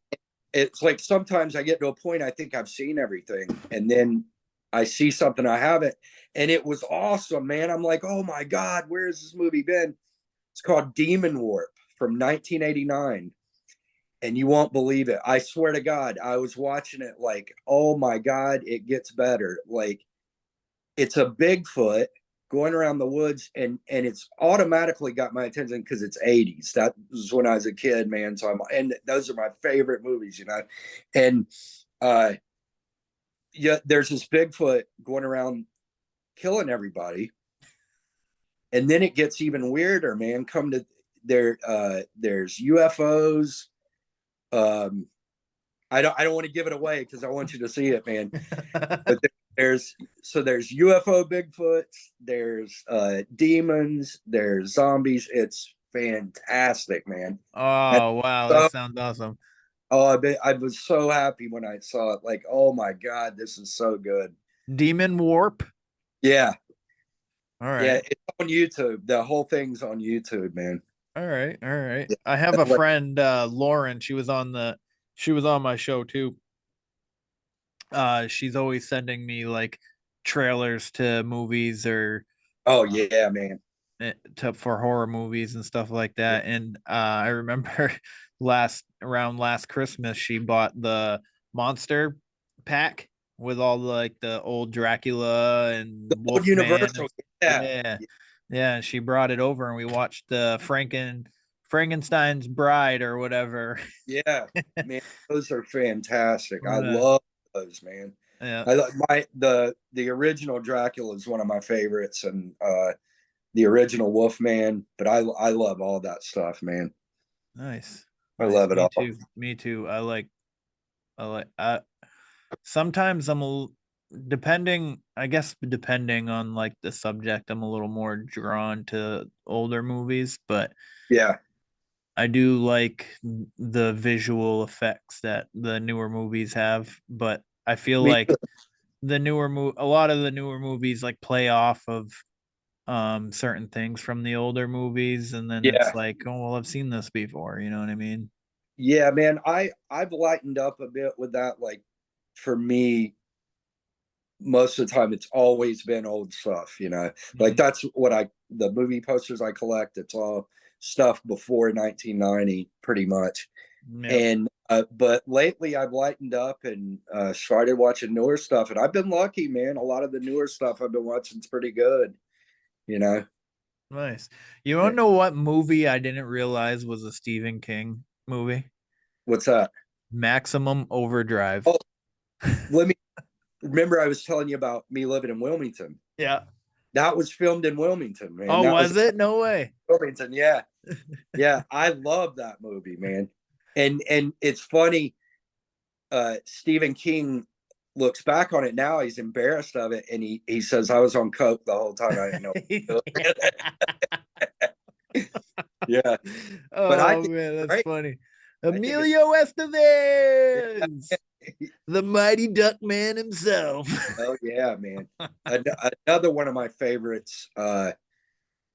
it's like sometimes I get to a point I think I've seen everything, and then I see something I haven't, and it was awesome, man. I'm like, oh my god, where has this movie been? It's called Demon Warp from 1989. And you won't believe it. I swear to God, I was watching it like, oh my God, it gets better. Like, it's a Bigfoot going around the woods, and it's automatically got my attention because it's 80s. That was when I was a kid, man. So and those are my favorite movies, And yeah, there's this Bigfoot going around killing everybody. And then it gets even weirder, man. Come to there's UFOs. I don't want to give it away because I want you to see it, man. But there's UFO Bigfoots, there's demons, there's zombies. It's fantastic, man. And Oh, wow, that so, sounds awesome. I was so happy when I saw it. Like, oh my God, this is so good. Demon Warp. Yeah, All yeah, right. it's on YouTube. The whole thing's on YouTube, man. All right. All right. Yeah. I have a friend, Lauren. She was on my show too. She's always sending me like trailers to movies or Oh uh, yeah, man. for horror movies and stuff like that. And I remember last Christmas, she bought the monster pack with all the old Dracula and Old Wolfman. Universal. Yeah, Yeah, yeah. And she brought it over, and we watched the Frankenstein's Bride or whatever. yeah, man. Those are fantastic. I Yeah, love those, man. yeah. I like the original Dracula is one of my favorites, and the original Wolfman. But I love all that stuff, man. Nice, I nice. love it Me all. too. Me too. I like. Sometimes depending, I guess, depending on like the subject, I'm a little more drawn to older movies, but Yeah, I do like the visual effects that the newer movies have. But I feel me like too. a lot of the newer movies like play off of certain things from the older movies, and then it's Yeah, like, oh well, I've seen this before, you know what I mean? yeah, man. I've lightened up a bit with that. Like for me, most of the time, it's always been old stuff. Like Mhm. that's what the movie posters I collect. It's all stuff before 1990, pretty much. Yep. And but lately I've lightened up and started watching newer stuff, and I've been lucky, man. A lot of the newer stuff I've been watching is pretty good. You know, Nice. You want to know what movie I didn't realize was a Stephen King movie? what's that? Maximum Overdrive. Oh, let me remember. I was telling you about me living in Wilmington. Yeah. That was filmed in Wilmington, man. Oh, That was was it? No way. Wilmington. Yeah, yeah. I love that movie, man. And it's funny. Stephen King looks back on it now. He's embarrassed of it, and he says, "I was on coke the whole time. I didn't know." Yeah, but I Oh think man, that's right. funny. I think it's Emilio Estevez, the mighty duck man himself. oh yeah, man. Another one of my favorites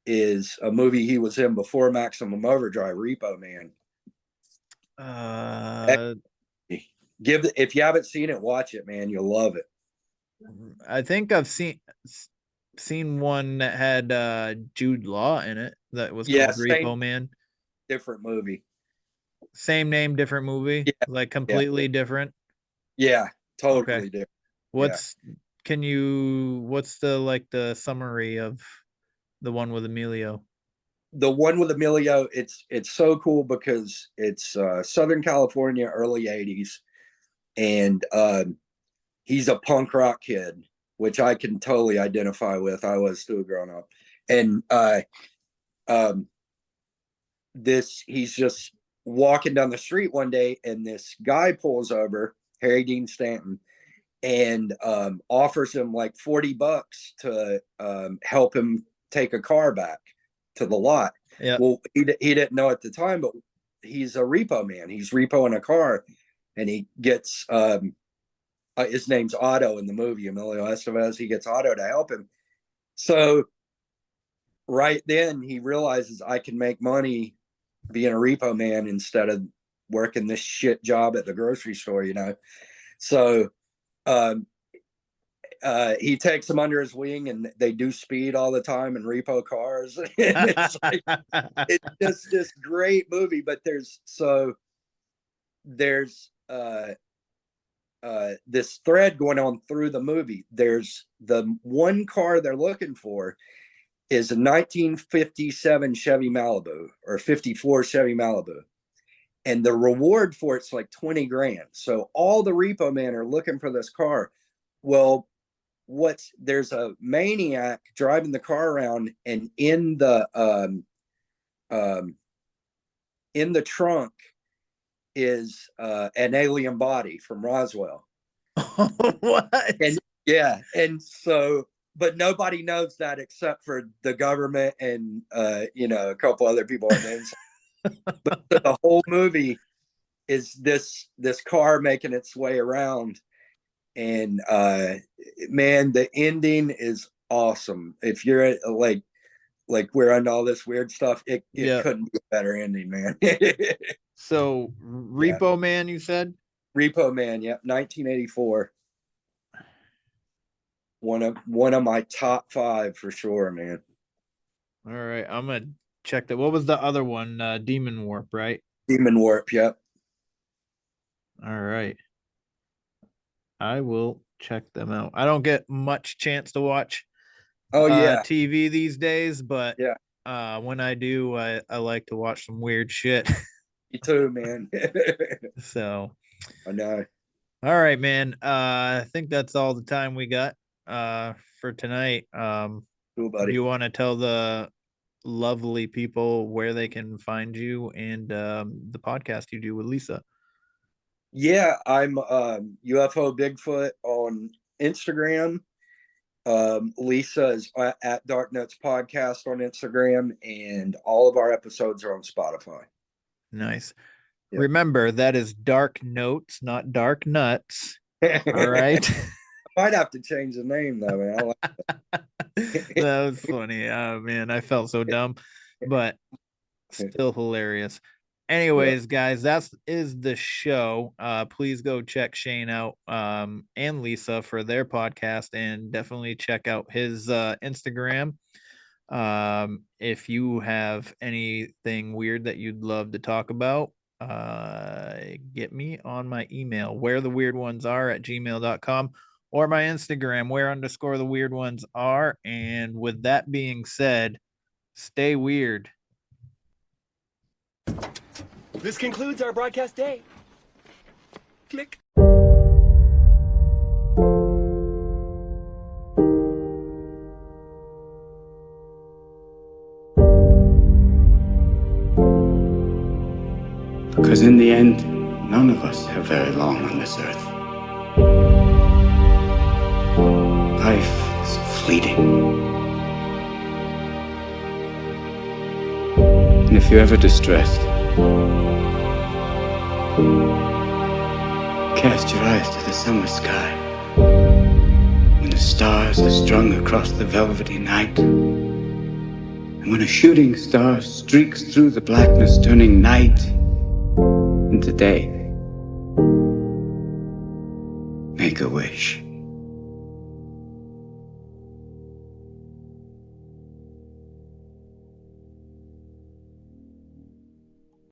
is a movie he was in before Maximum Overdrive, Repo Man. uh Give if you haven't seen it, watch it, man. You'll love it. I think I've seen one that had Jude Law in it that was Yeah, called same Repo Man. different movie. Same name, different movie, Yeah, like yeah, completely different. yeah. Okay. Totally different. Yeah. What's what's the summary of the one with Emilio? The one with Emilio, it's so cool because it's Southern California, early '80s, and he's a punk rock kid, which I can totally identify with. I was too growing up. And he's just walking down the street one day, and this guy pulls over, Harry Dean Stanton, and offers him like $40 to help him take a car back to the lot. Yeah. Well, he didn't know at the time, but he's a repo man. He's repoing a car, and he gets his name's Otto in the movie, Emilio Estevez. He gets Otto to help him. So right then he realizes, I can make money being a repo man instead of working this shit job at the grocery store, you know? So he takes him under his wing, and they do speed all the time and repo cars. And it's like, it's just this great movie. But there's this thread going on through the movie. There's the one car they're looking for is a 1957 Chevy Malibu, or 54 Chevy Malibu. And the reward for it's like 20 grand. So all the repo men are looking for this car. Well, there's a maniac driving the car around, and in the trunk is an alien body from Roswell. What? And yeah, and so, but nobody knows that except for the government and a couple other people on the inside. But the whole movie is this car making its way around, and man, the ending is awesome. If you're like we're on all this weird stuff, it couldn't be a better ending, man. So Repo Man, you said? Repo Man, 1984. One of my top 5 for sure, man. All right, I'm gonna check that. What was the other one? Demon Warp, right? Demon Warp, yep. All right, I will check them out. I don't get much chance to watch TV these days, but when I do, I like to watch some weird shit. Me too, man. So I know. All right, man. I think that's all the time we got for tonight. Cool, buddy. You want to tell the lovely people where they can find you and the podcast you do with Lisa? Yeah, I'm UFO Bigfoot on Instagram. Lisa is at Dark Notes Podcast on Instagram, and all of our episodes are on Spotify. Nice. Yep. Remember, that is Dark Notes, not Dark Nuts. All right. I might have to change the name though, man. I like that was funny. Oh man, I felt so dumb, but still hilarious. Anyways, guys, that is the show. Please go check Shane out and Lisa for their podcast, and definitely check out his Instagram. If you have anything weird that you'd love to talk about, get me on my email, wheretheweirdonесare@gmail.com, or my Instagram, where_the_weirdones_are. And with that being said, stay weird. This concludes our broadcast day. Click. Because in the end, none of us have very long on this earth. Life is fleeting. And if you're ever distressed, cast your eyes to the summer sky, when the stars are strung across the velvety night, and when a shooting star streaks through the blackness, turning night into day. Make a wish.